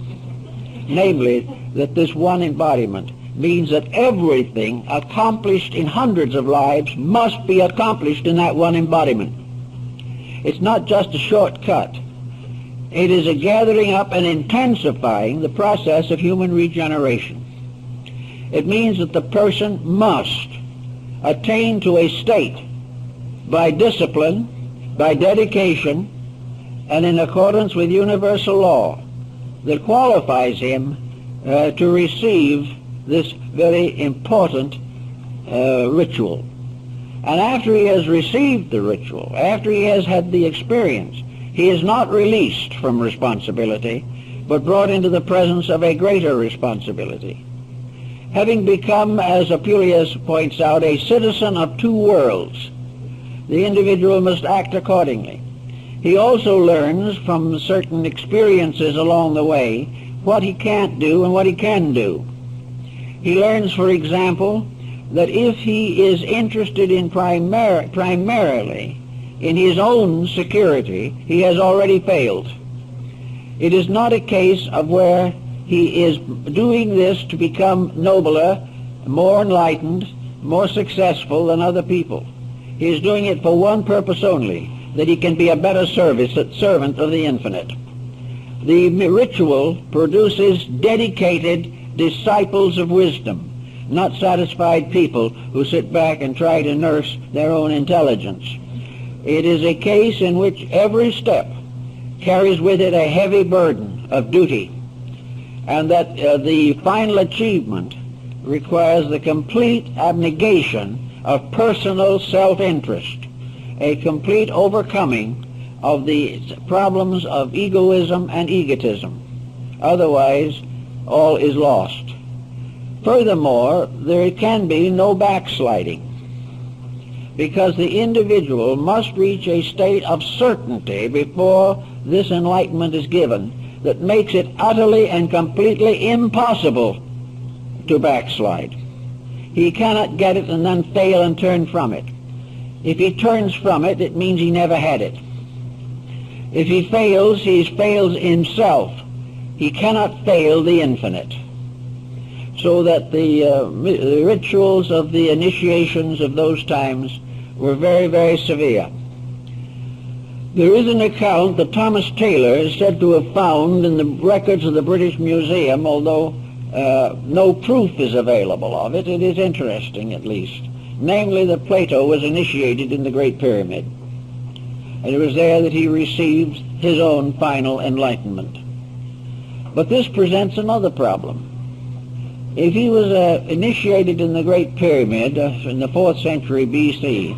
namely that this one embodiment means that everything accomplished in hundreds of lives must be accomplished in that one embodiment. It's not just a shortcut. It is a gathering up and intensifying the process of human regeneration. It means that the person must attain to a state by discipline, by dedication, and in accordance with universal law that qualifies him to receive this very important ritual. And after he has received the ritual, after he has had the experience, he is not released from responsibility, but brought into the presence of a greater responsibility. Having become, as Apuleius points out, a citizen of two worlds, the individual must act accordingly. He also learns from certain experiences along the way what he can't do and what he can do. He learns, for example, that if he is interested in primarily in his own security, he has already failed. It is not a case of where he is doing this to become nobler, more enlightened, more successful than other people. He is doing it for one purpose only, that he can be a better servant of the infinite. The ritual produces dedicated disciples of wisdom, not satisfied people who sit back and try to nurse their own intelligence. It is a case in which every step carries with it a heavy burden of duty, and that the final achievement requires the complete abnegation of personal self-interest, a complete overcoming of the problems of egoism and egotism. Otherwise, all is lost. Furthermore, there can be no backsliding, because the individual must reach a state of certainty before this enlightenment is given that makes it utterly and completely impossible to backslide. He cannot get it and then fail and turn from it. If he turns from it, it means he never had it. If he fails, he fails himself. He cannot fail the infinite. So that the rituals of the initiations of those times were very, very severe. There is an account that Thomas Taylor is said to have found in the records of the British Museum, although no proof is available of it. It is interesting, at least. Namely, that Plato was initiated in the Great Pyramid, and it was there that he received his own final enlightenment. But this presents another problem. If he was initiated in the Great Pyramid in the 4th century B.C.,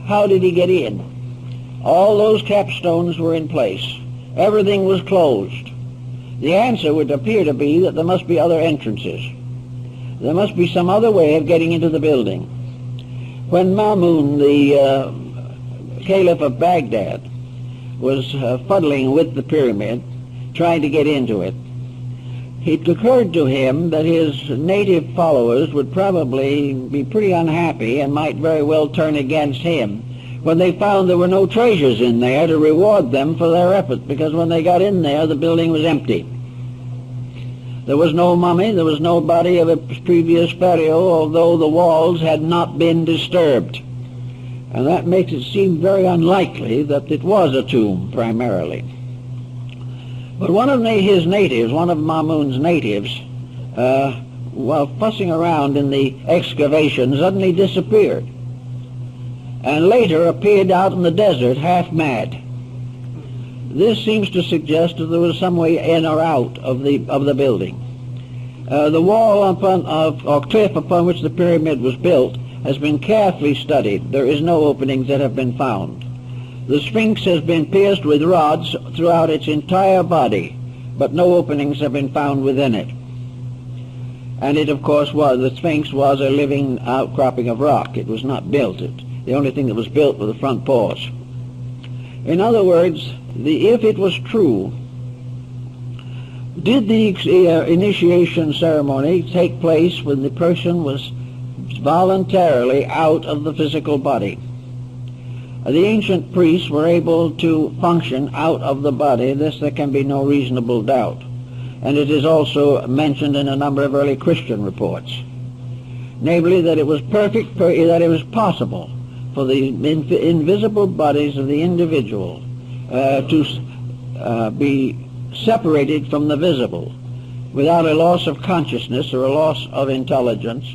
how did he get in? All those capstones were in place. Everything was closed. The answer would appear to be that there must be other entrances. There must be some other way of getting into the building. When Mamun, the Caliph of Baghdad, was fuddling with the pyramid, trying to get into it, it occurred to him that his native followers would probably be pretty unhappy and might very well turn against him when they found there were no treasures in there to reward them for their effort, because when they got in there, the building was empty. There was no mummy, there was no body of a previous pharaoh, although the walls had not been disturbed. And that makes it seem very unlikely that it was a tomb, primarily. But one of his natives, one of Mamun's natives, while fussing around in the excavation, suddenly disappeared, and later appeared out in the desert half mad. This seems to suggest that there was some way in or out of the building. The wall or cliff upon which the pyramid was built has been carefully studied. There is no openings that have been found. The Sphinx has been pierced with rods throughout its entire body, but no openings have been found within it. And it, of course, the Sphinx was a living outcropping of rock. It was not built. The only thing that was built were the front paws. In other words, if it was true, did the initiation ceremony take place when the person was voluntarily out of the physical body? The ancient priests were able to function out of the body. This there can be no reasonable doubt. And it is also mentioned in a number of early Christian reports. Namely, that it was that it was possible for the invisible bodies of the individual to be separated from the visible without a loss of consciousness or a loss of intelligence,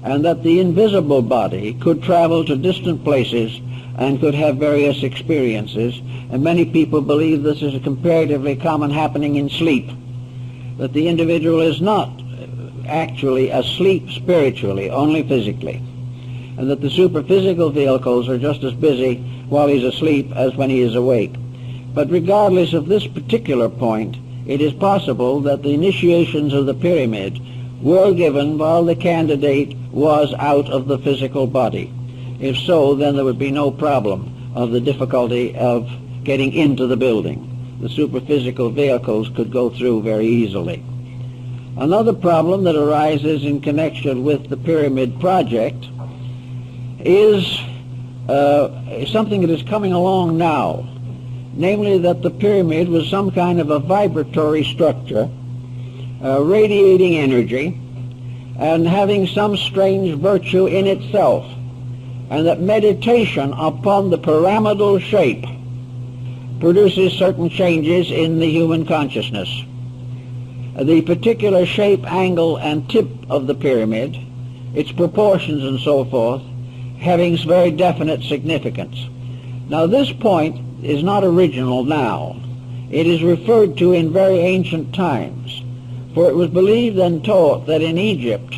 and that the invisible body could travel to distant places and could have various experiences. And many people believe this is a comparatively common happening in sleep, that the individual is not actually asleep spiritually, only physically, and that the superphysical vehicles are just as busy while he's asleep as when he is awake. But regardless of this particular point, it is possible that the initiations of the pyramid were given while the candidate was out of the physical body. If so, then there would be no problem of the difficulty of getting into the building. The superphysical vehicles could go through very easily. Another problem that arises in connection with the pyramid project is something that is coming along now, namely that the pyramid was some kind of a vibratory structure, radiating energy and having some strange virtue in itself, and that meditation upon the pyramidal shape produces certain changes in the human consciousness. The particular shape, angle, and tip of the pyramid, its proportions and so forth, having very definite significance. Now, this point is not original now. It is referred to in very ancient times, for it was believed and taught that in Egypt,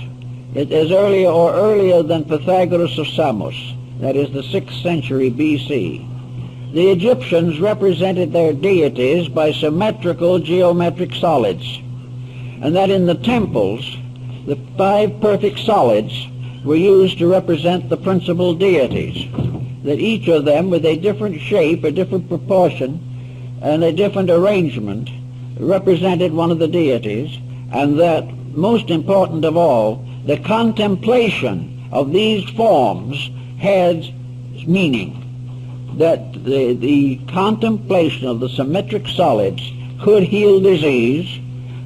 it is earlier than Pythagoras of Samos, that is the 6th century B.C., the Egyptians represented their deities by symmetrical geometric solids, and that in the temples, the 5 perfect solids were used to represent the principal deities, that each of them with a different shape, a different proportion, and a different arrangement represented one of the deities, and that, most important of all, the contemplation of these forms had meaning, that the contemplation of the symmetric solids could heal disease,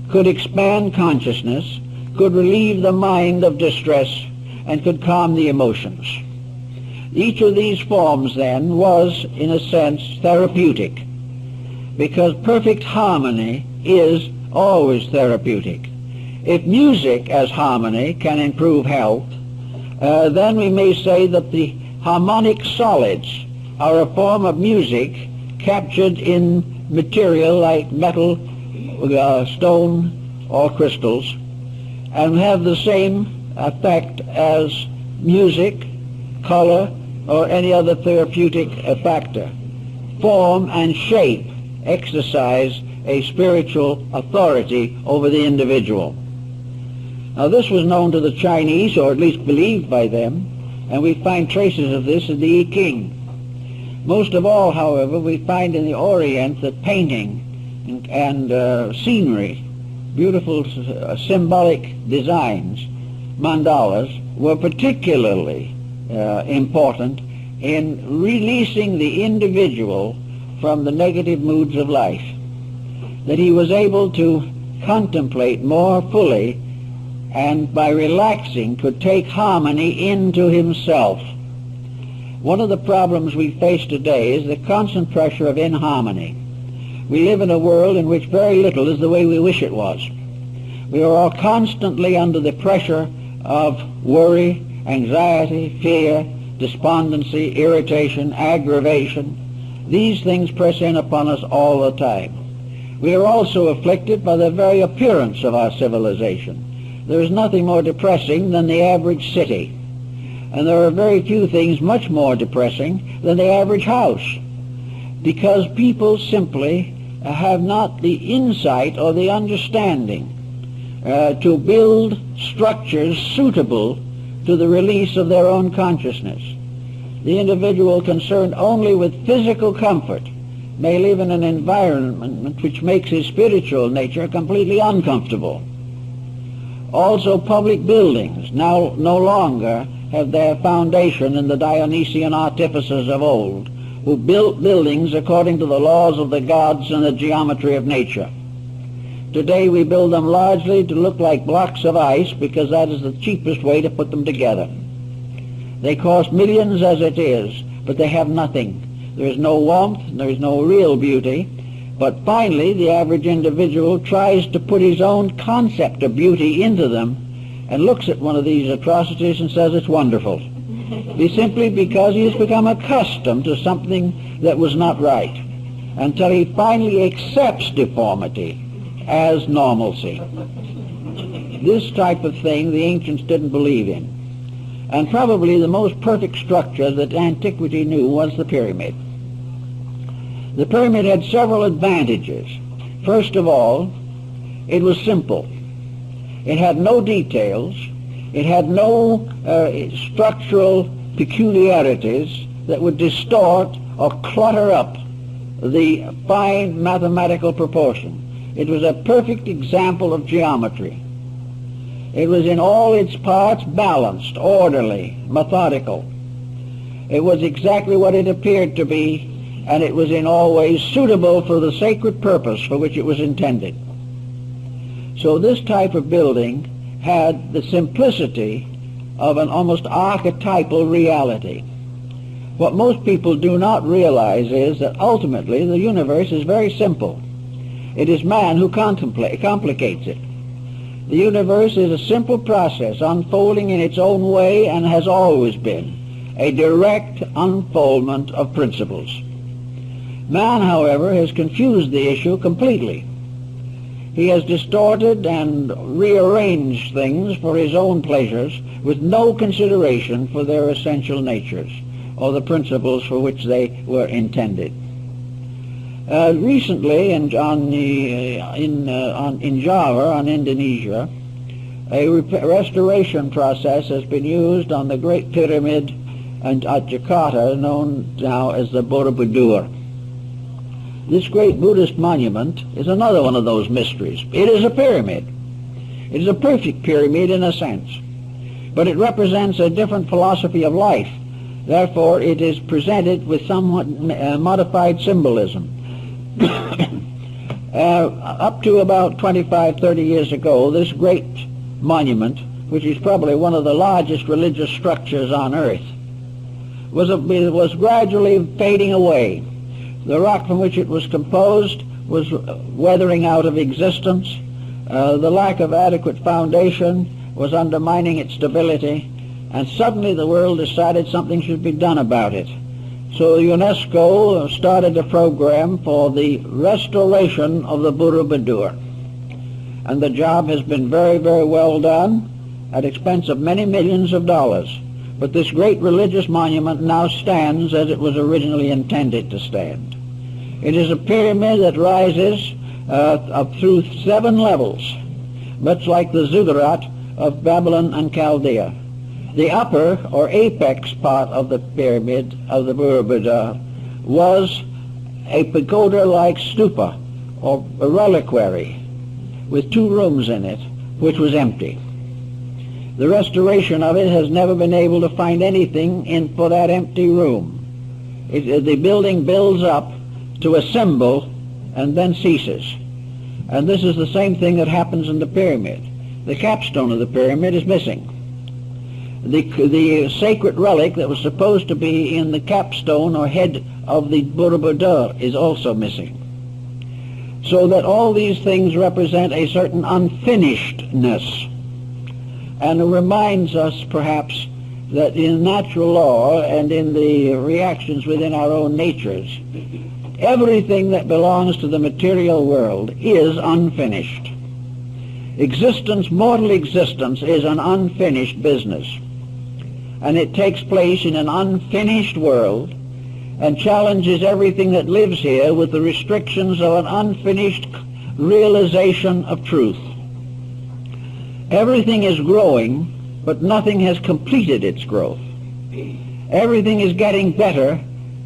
could expand consciousness, could relieve the mind of distress, and could calm the emotions. Each of these forms, then, was, in a sense, therapeutic, because perfect harmony is always therapeutic. If music as harmony can improve health, then we may say that the harmonic solids are a form of music captured in material like metal, stone, or crystals, and have the same effect as music, color, or any other therapeutic factor. Form and shape exercise a spiritual authority over the individual. Now, this was known to the Chinese, or at least believed by them, and we find traces of this in the I Ching. Most of all, however, we find in the Orient that painting and scenery, beautiful symbolic designs, mandalas, were particularly important in releasing the individual from the negative moods of life, that he was able to contemplate more fully, and by relaxing could take harmony into himself. One of the problems we face today is the constant pressure of inharmony. We live in a world in which very little is the way we wish it was. We are all constantly under the pressure of worry, anxiety, fear, despondency, irritation, aggravation. These things press in upon us all the time. We are also afflicted by the very appearance of our civilization. There is nothing more depressing than the average city, and there are very few things much more depressing than the average house, because people simply have not the insight or the understanding to build structures suitable to the release of their own consciousness. The individual concerned only with physical comfort may live in an environment which makes his spiritual nature completely uncomfortable. Also, public buildings now no longer have their foundation in the Dionysian artificers of old, who built buildings according to the laws of the gods and the geometry of nature. Today we build them largely to look like blocks of ice, because that is the cheapest way to put them together. They cost millions as it is, but they have nothing. There is no warmth, there is no real beauty, But finally, the average individual tries to put his own concept of beauty into them and looks at one of these atrocities and says it's wonderful. Simply because he has become accustomed to something that was not right, until he finally accepts deformity as normalcy. This type of thing the ancients didn't believe in. And probably the most perfect structure that antiquity knew was the pyramid. The pyramid had several advantages. First of all, it was simple. It had no details. It had no structural peculiarities that would distort or clutter up the fine mathematical proportion. It was a perfect example of geometry. It was in all its parts balanced, orderly, methodical. It was exactly what it appeared to be, and it was in all ways suitable for the sacred purpose for which it was intended. So this type of building had the simplicity of an almost archetypal reality. What most people do not realize is that ultimately the universe is very simple. It is man who complicates it. The universe is a simple process unfolding in its own way and has always been a direct unfoldment of principles. Man, however, has confused the issue completely. He has distorted and rearranged things for his own pleasures with no consideration for their essential natures or the principles for which they were intended. Recently, in Java, on Indonesia, a restoration process has been used on the Great Pyramid at Jakarta, known now as the Borobudur. This great Buddhist monument is another one of those mysteries. It is a pyramid. It is a perfect pyramid in a sense, but it represents a different philosophy of life. Therefore, it is presented with somewhat modified symbolism. Up to about 25, 30 years ago, this great monument, which is probably one of the largest religious structures on earth, was gradually fading away. The rock from which it was composed was weathering out of existence. The lack of adequate foundation was undermining its stability, and suddenly the world decided something should be done about it. So UNESCO started a program for the restoration of the Borobudur. And the job has been very, very well done at expense of many millions of dollars. But this great religious monument now stands as it was originally intended to stand. It is a pyramid that rises up through 7 levels, much like the ziggurat of Babylon and Chaldea. The upper or apex part of the pyramid of the Borobudur was a pagoda-like stupa or a reliquary with 2 rooms in it, which was empty. The restoration of it has never been able to find anything for that empty room. The building builds up to a symbol and then ceases. And this is the same thing that happens in the pyramid. The capstone of the pyramid is missing. The sacred relic that was supposed to be in the capstone or head of the Borobudur is also missing. So that all these things represent a certain unfinishedness. And it reminds us perhaps that in natural law and in the reactions within our own natures, everything that belongs to the material world is unfinished. Existence, mortal existence, is an unfinished business. And it takes place in an unfinished world and challenges everything that lives here with the restrictions of an unfinished realization of truth. Everything is growing, but nothing has completed its growth. Everything is getting better,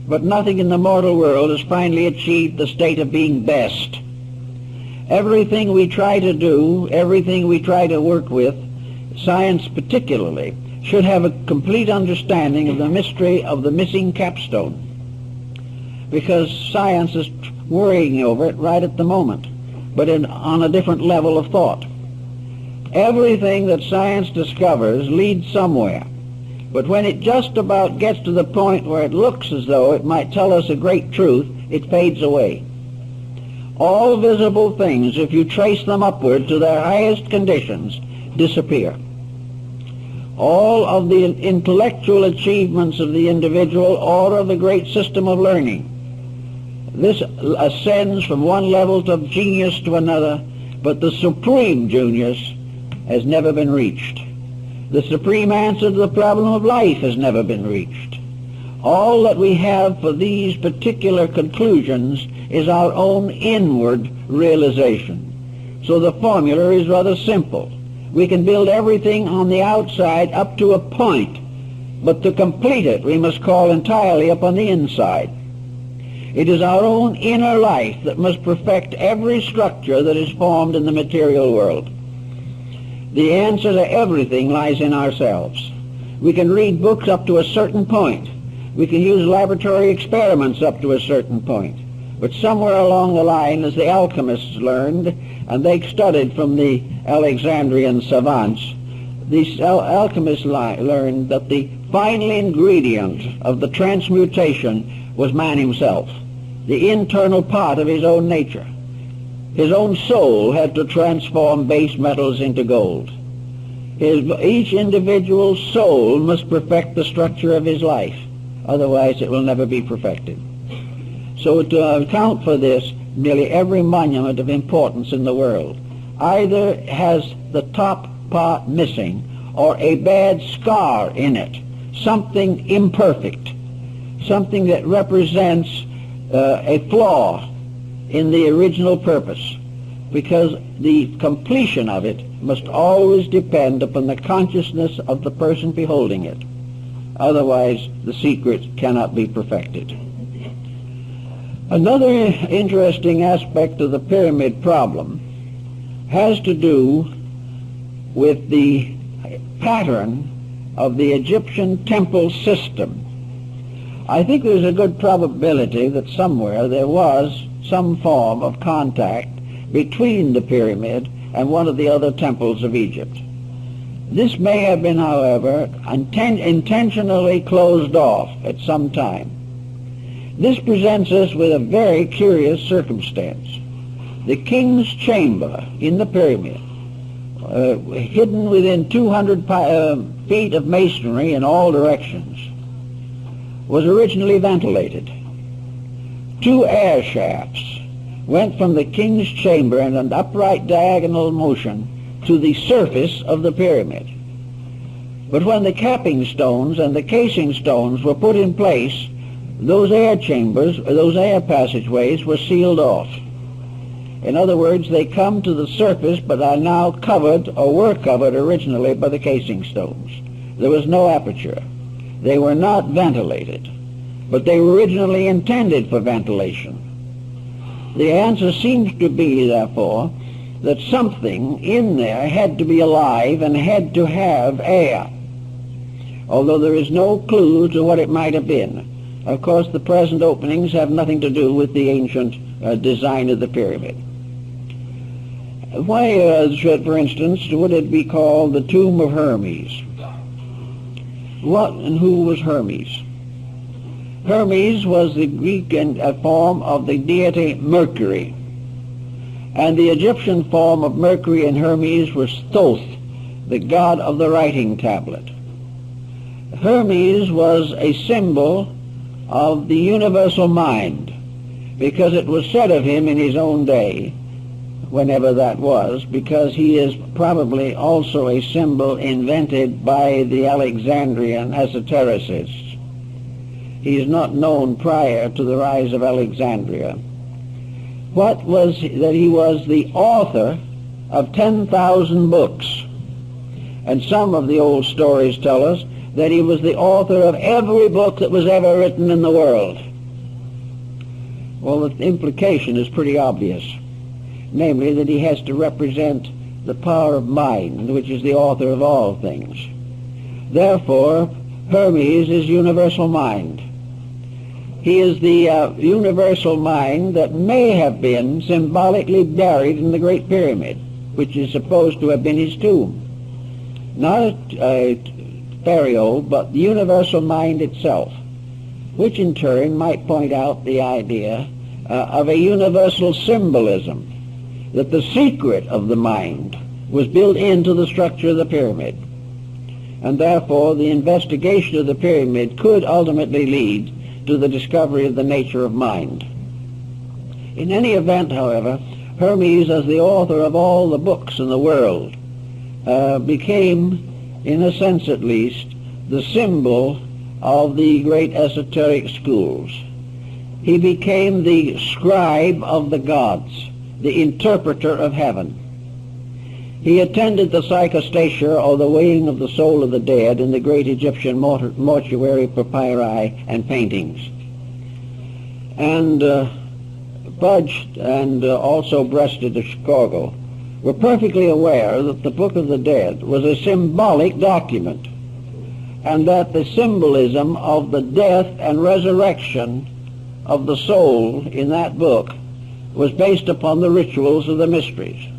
but nothing in the mortal world has finally achieved the state of being best. Everything we try to do, everything we try to work with, science particularly, should have a complete understanding of the mystery of the missing capstone, because science is worrying over it right at the moment, but on a different level of thought. Everything that science discovers leads somewhere, but when it just about gets to the point where it looks as though it might tell us a great truth, it fades away. All visible things, if you trace them upward to their highest conditions, disappear. All of the intellectual achievements of the individual or of the great system of learning, this ascends from one level of genius to another, but the supreme genius has never been reached. The supreme answer to the problem of life has never been reached. All that we have for these particular conclusions is our own inward realization. So the formula is rather simple. We can build everything on the outside up to a point, but to complete it we must call entirely upon the inside. It is our own inner life that must perfect every structure that is formed in the material world. The answer to everything lies in ourselves. We can read books up to a certain point. We can use laboratory experiments up to a certain point. But somewhere along the line, as the alchemists learned, and they studied from the Alexandrian savants, these alchemists learned that the final ingredient of the transmutation was man himself, the internal part of his own nature. His own soul had to transform base metals into gold. Each individual soul must perfect the structure of his life. Otherwise it will never be perfected. So to account for this, nearly every monument of importance in the world either has the top part missing or a bad scar in it, something imperfect, something that represents a flaw in the original purpose, because the completion of it must always depend upon the consciousness of the person beholding it. Otherwise, the secret cannot be perfected. Another interesting aspect of the pyramid problem has to do with the pattern of the Egyptian temple system. I think there's a good probability that somewhere there was some form of contact between the pyramid and one of the other temples of Egypt. This may have been, however, intentionally closed off at some time. This presents us with a very curious circumstance. The king's chamber in the pyramid, hidden within 200 feet of masonry in all directions, was originally ventilated. 2 air shafts went from the king's chamber in an upright diagonal motion to the surface of the pyramid. But when the capping stones and the casing stones were put in place, those air chambers, those air passageways were sealed off. In other words, they come to the surface but are now covered, or were covered originally, by the casing stones. There was no aperture. They were not ventilated, but they were originally intended for ventilation. The answer seems to be, therefore, that something in there had to be alive and had to have air, although there is no clue to what it might have been. Of course, the present openings have nothing to do with the ancient design of the pyramid. Why, for instance, would it be called the tomb of Hermes? What and who was Hermes? Hermes was the Greek form of the deity Mercury, and the Egyptian form of Mercury and Hermes was Thoth, the god of the writing tablet. Hermes was a symbol of the universal mind, because it was said of him in his own day, whenever that was, because he is probably also a symbol invented by the Alexandrian esotericists. He is not known prior to the rise of Alexandria. What was that he was the author of 10,000 books, and some of the old stories tell us that he was the author of every book that was ever written in the world. Well, the implication is pretty obvious, namely that he has to represent the power of mind, which is the author of all things. Therefore, Hermes is universal mind. He is the universal mind that may have been symbolically buried in the Great Pyramid, which is supposed to have been his tomb. Not a burial, but the universal mind itself, which in turn might point out the idea of a universal symbolism, that the secret of the mind was built into the structure of the pyramid, and therefore the investigation of the pyramid could ultimately lead to the discovery of the nature of mind. In any event, however, Hermes, as the author of all the books in the world, became, in a sense at least, the symbol of the great esoteric schools. He became the scribe of the gods, the interpreter of heaven. He attended the psychostasia, or the weighing of the soul of the dead, in the great Egyptian mortuary papyri and paintings. And Budge and also Breasted of Chicago were perfectly aware that the Book of the Dead was a symbolic document, and that the symbolism of the death and resurrection of the soul in that book was based upon the rituals of the mysteries.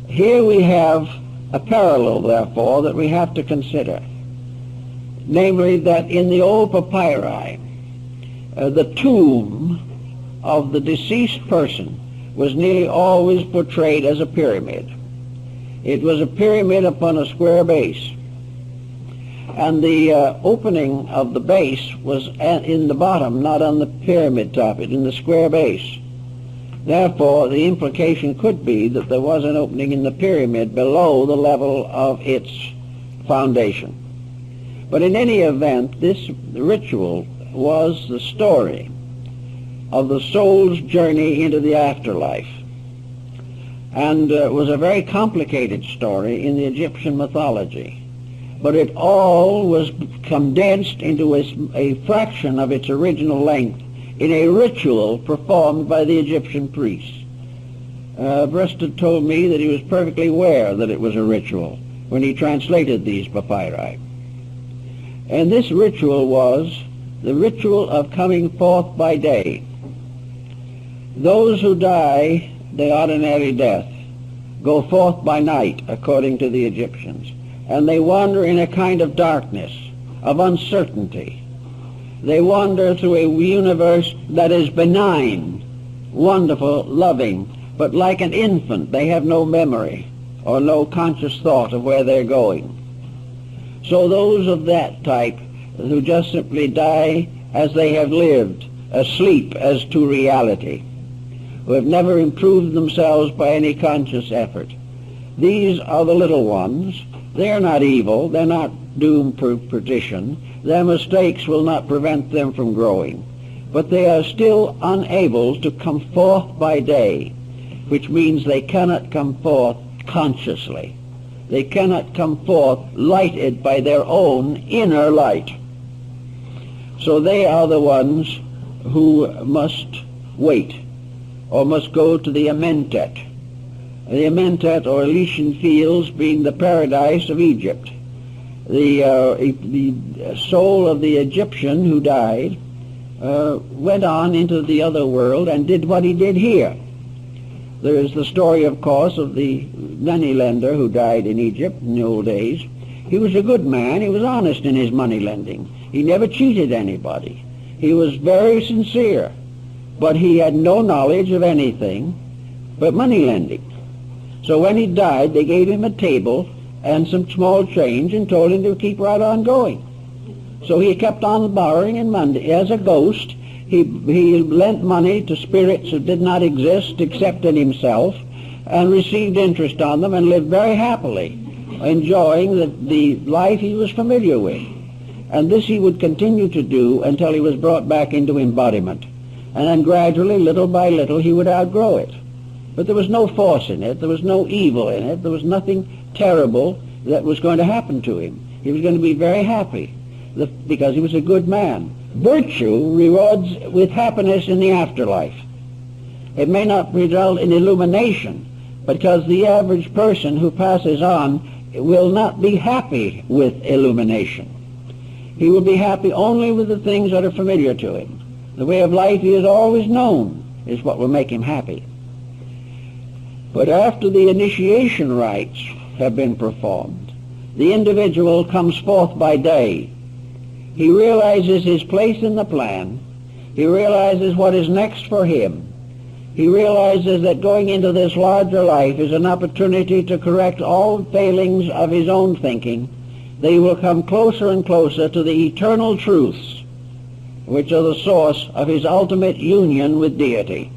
Here we have a parallel, therefore, that we have to consider, namely that in the old papyri, the tomb of the deceased person was nearly always portrayed as a pyramid. It was a pyramid upon a square base, and the opening of the base was in the bottom, not on the pyramid top, in the square base. Therefore, the implication could be that there was an opening in the pyramid below the level of its foundation. But in any event, this ritual was the story of the soul's journey into the afterlife, and was a very complicated story in the Egyptian mythology. But it all was condensed into a fraction of its original length in a ritual performed by the Egyptian priests. Breasted told me that he was perfectly aware that it was a ritual when he translated these papyri. And this ritual was the ritual of coming forth by day. Those who die the ordinary death go forth by night, according to the Egyptians, and they wander in a kind of darkness, of uncertainty. They wander through a universe that is benign, wonderful, loving, but like an infant, they have no memory or no conscious thought of where they're going. So those of that type who just simply die as they have lived, asleep as to reality, who have never improved themselves by any conscious effort, these are the little ones. They're not evil, they're not doomed for perdition, their mistakes will not prevent them from growing, but they are still unable to come forth by day, which means they cannot come forth consciously. They cannot come forth lighted by their own inner light. So they are the ones who must wait, or must go to the Amentet. The Amentet, or Elysian Fields, being the paradise of Egypt. The soul of the Egyptian who died went on into the other world and did what he did here. There is the story, of course, of the moneylender who died in Egypt in the old days. He was a good man. He was honest in his money lending. He never cheated anybody. He was very sincere, but he had no knowledge of anything but money lending. So when he died, they gave him a table and some small change and told him to keep right on going. So he kept on borrowing and money. As a ghost, he lent money to spirits who did not exist except in himself, and received interest on them and lived very happily, enjoying the life he was familiar with. And this he would continue to do until he was brought back into embodiment. And then gradually, little by little, he would outgrow it. But there was no force in it, there was no evil in it, there was nothing terrible that was going to happen to him. He was going to be very happy because he was a good man. Virtue rewards with happiness in the afterlife. It may not result in illumination, because the average person who passes on will not be happy with illumination. He will be happy only with the things that are familiar to him. The way of life he has always known is what will make him happy. But after the initiation rites have been performed, the individual comes forth by day. He realizes his place in the plan. He realizes what is next for him. He realizes that going into this larger life is an opportunity to correct all failings of his own thinking. They will come closer and closer to the eternal truths, which are the source of his ultimate union with deity.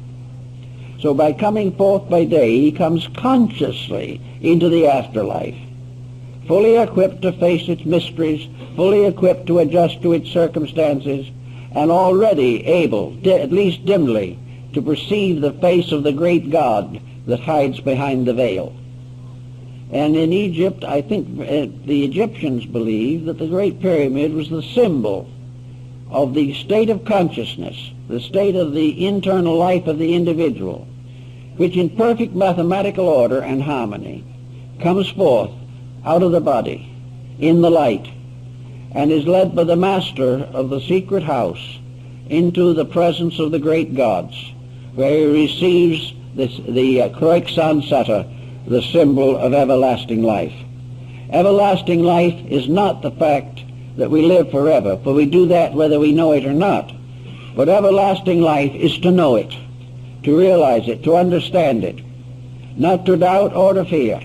So by coming forth by day, he comes consciously into the afterlife, fully equipped to face its mysteries, fully equipped to adjust to its circumstances, and already able, at least dimly, to perceive the face of the great God that hides behind the veil. And in Egypt, I think the Egyptians believed that the Great Pyramid was the symbol of the state of consciousness, the state of the internal life of the individual, which in perfect mathematical order and harmony comes forth out of the body in the light and is led by the master of the secret house into the presence of the great gods, where he receives the Kroiksan Sata, the symbol of everlasting life. Everlasting life is not the fact that we live forever, for we do that whether we know it or not. But everlasting life is to know it, to realize it, to understand it, not to doubt or to fear.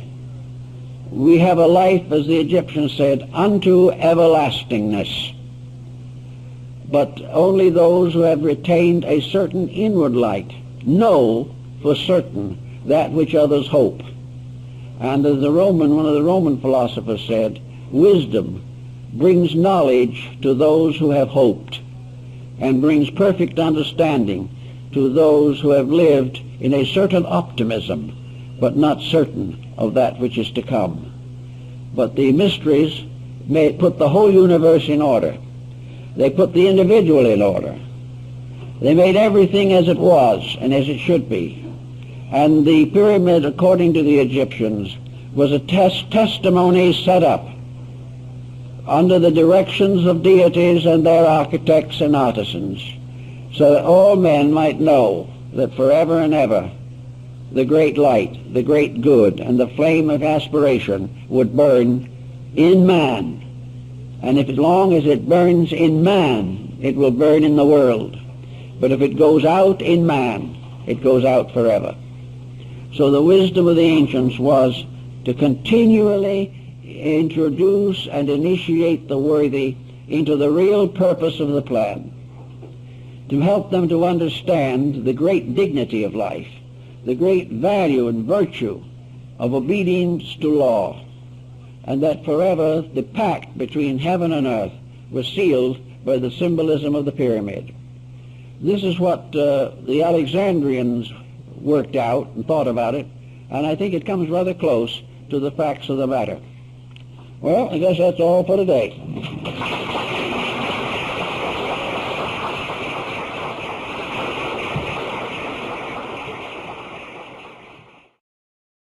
We have a life, as the Egyptians said, unto everlastingness. But only those who have retained a certain inward light know for certain that which others hope. And as one of the Roman philosophers said, wisdom brings knowledge to those who have hoped, and brings perfect understanding to those who have lived in a certain optimism, but not certain of that which is to come. But the mysteries may put the whole universe in order. They put the individual in order. They made everything as it was and as it should be. And the pyramid, according to the Egyptians, was a testimony set up under the directions of deities and their architects and artisans, so that all men might know that forever and ever the great light, the great good, and the flame of aspiration would burn in man. And if as long as it burns in man, it will burn in the world. But if it goes out in man, it goes out forever. So the wisdom of the ancients was to continually introduce and initiate the worthy into the real purpose of the plan, to help them to understand the great dignity of life, the great value and virtue of obedience to law, and that forever the pact between heaven and earth was sealed by the symbolism of the pyramid. This is what the Alexandrians worked out and thought about it, and I think it comes rather close to the facts of the matter. Well, I guess that's all for today.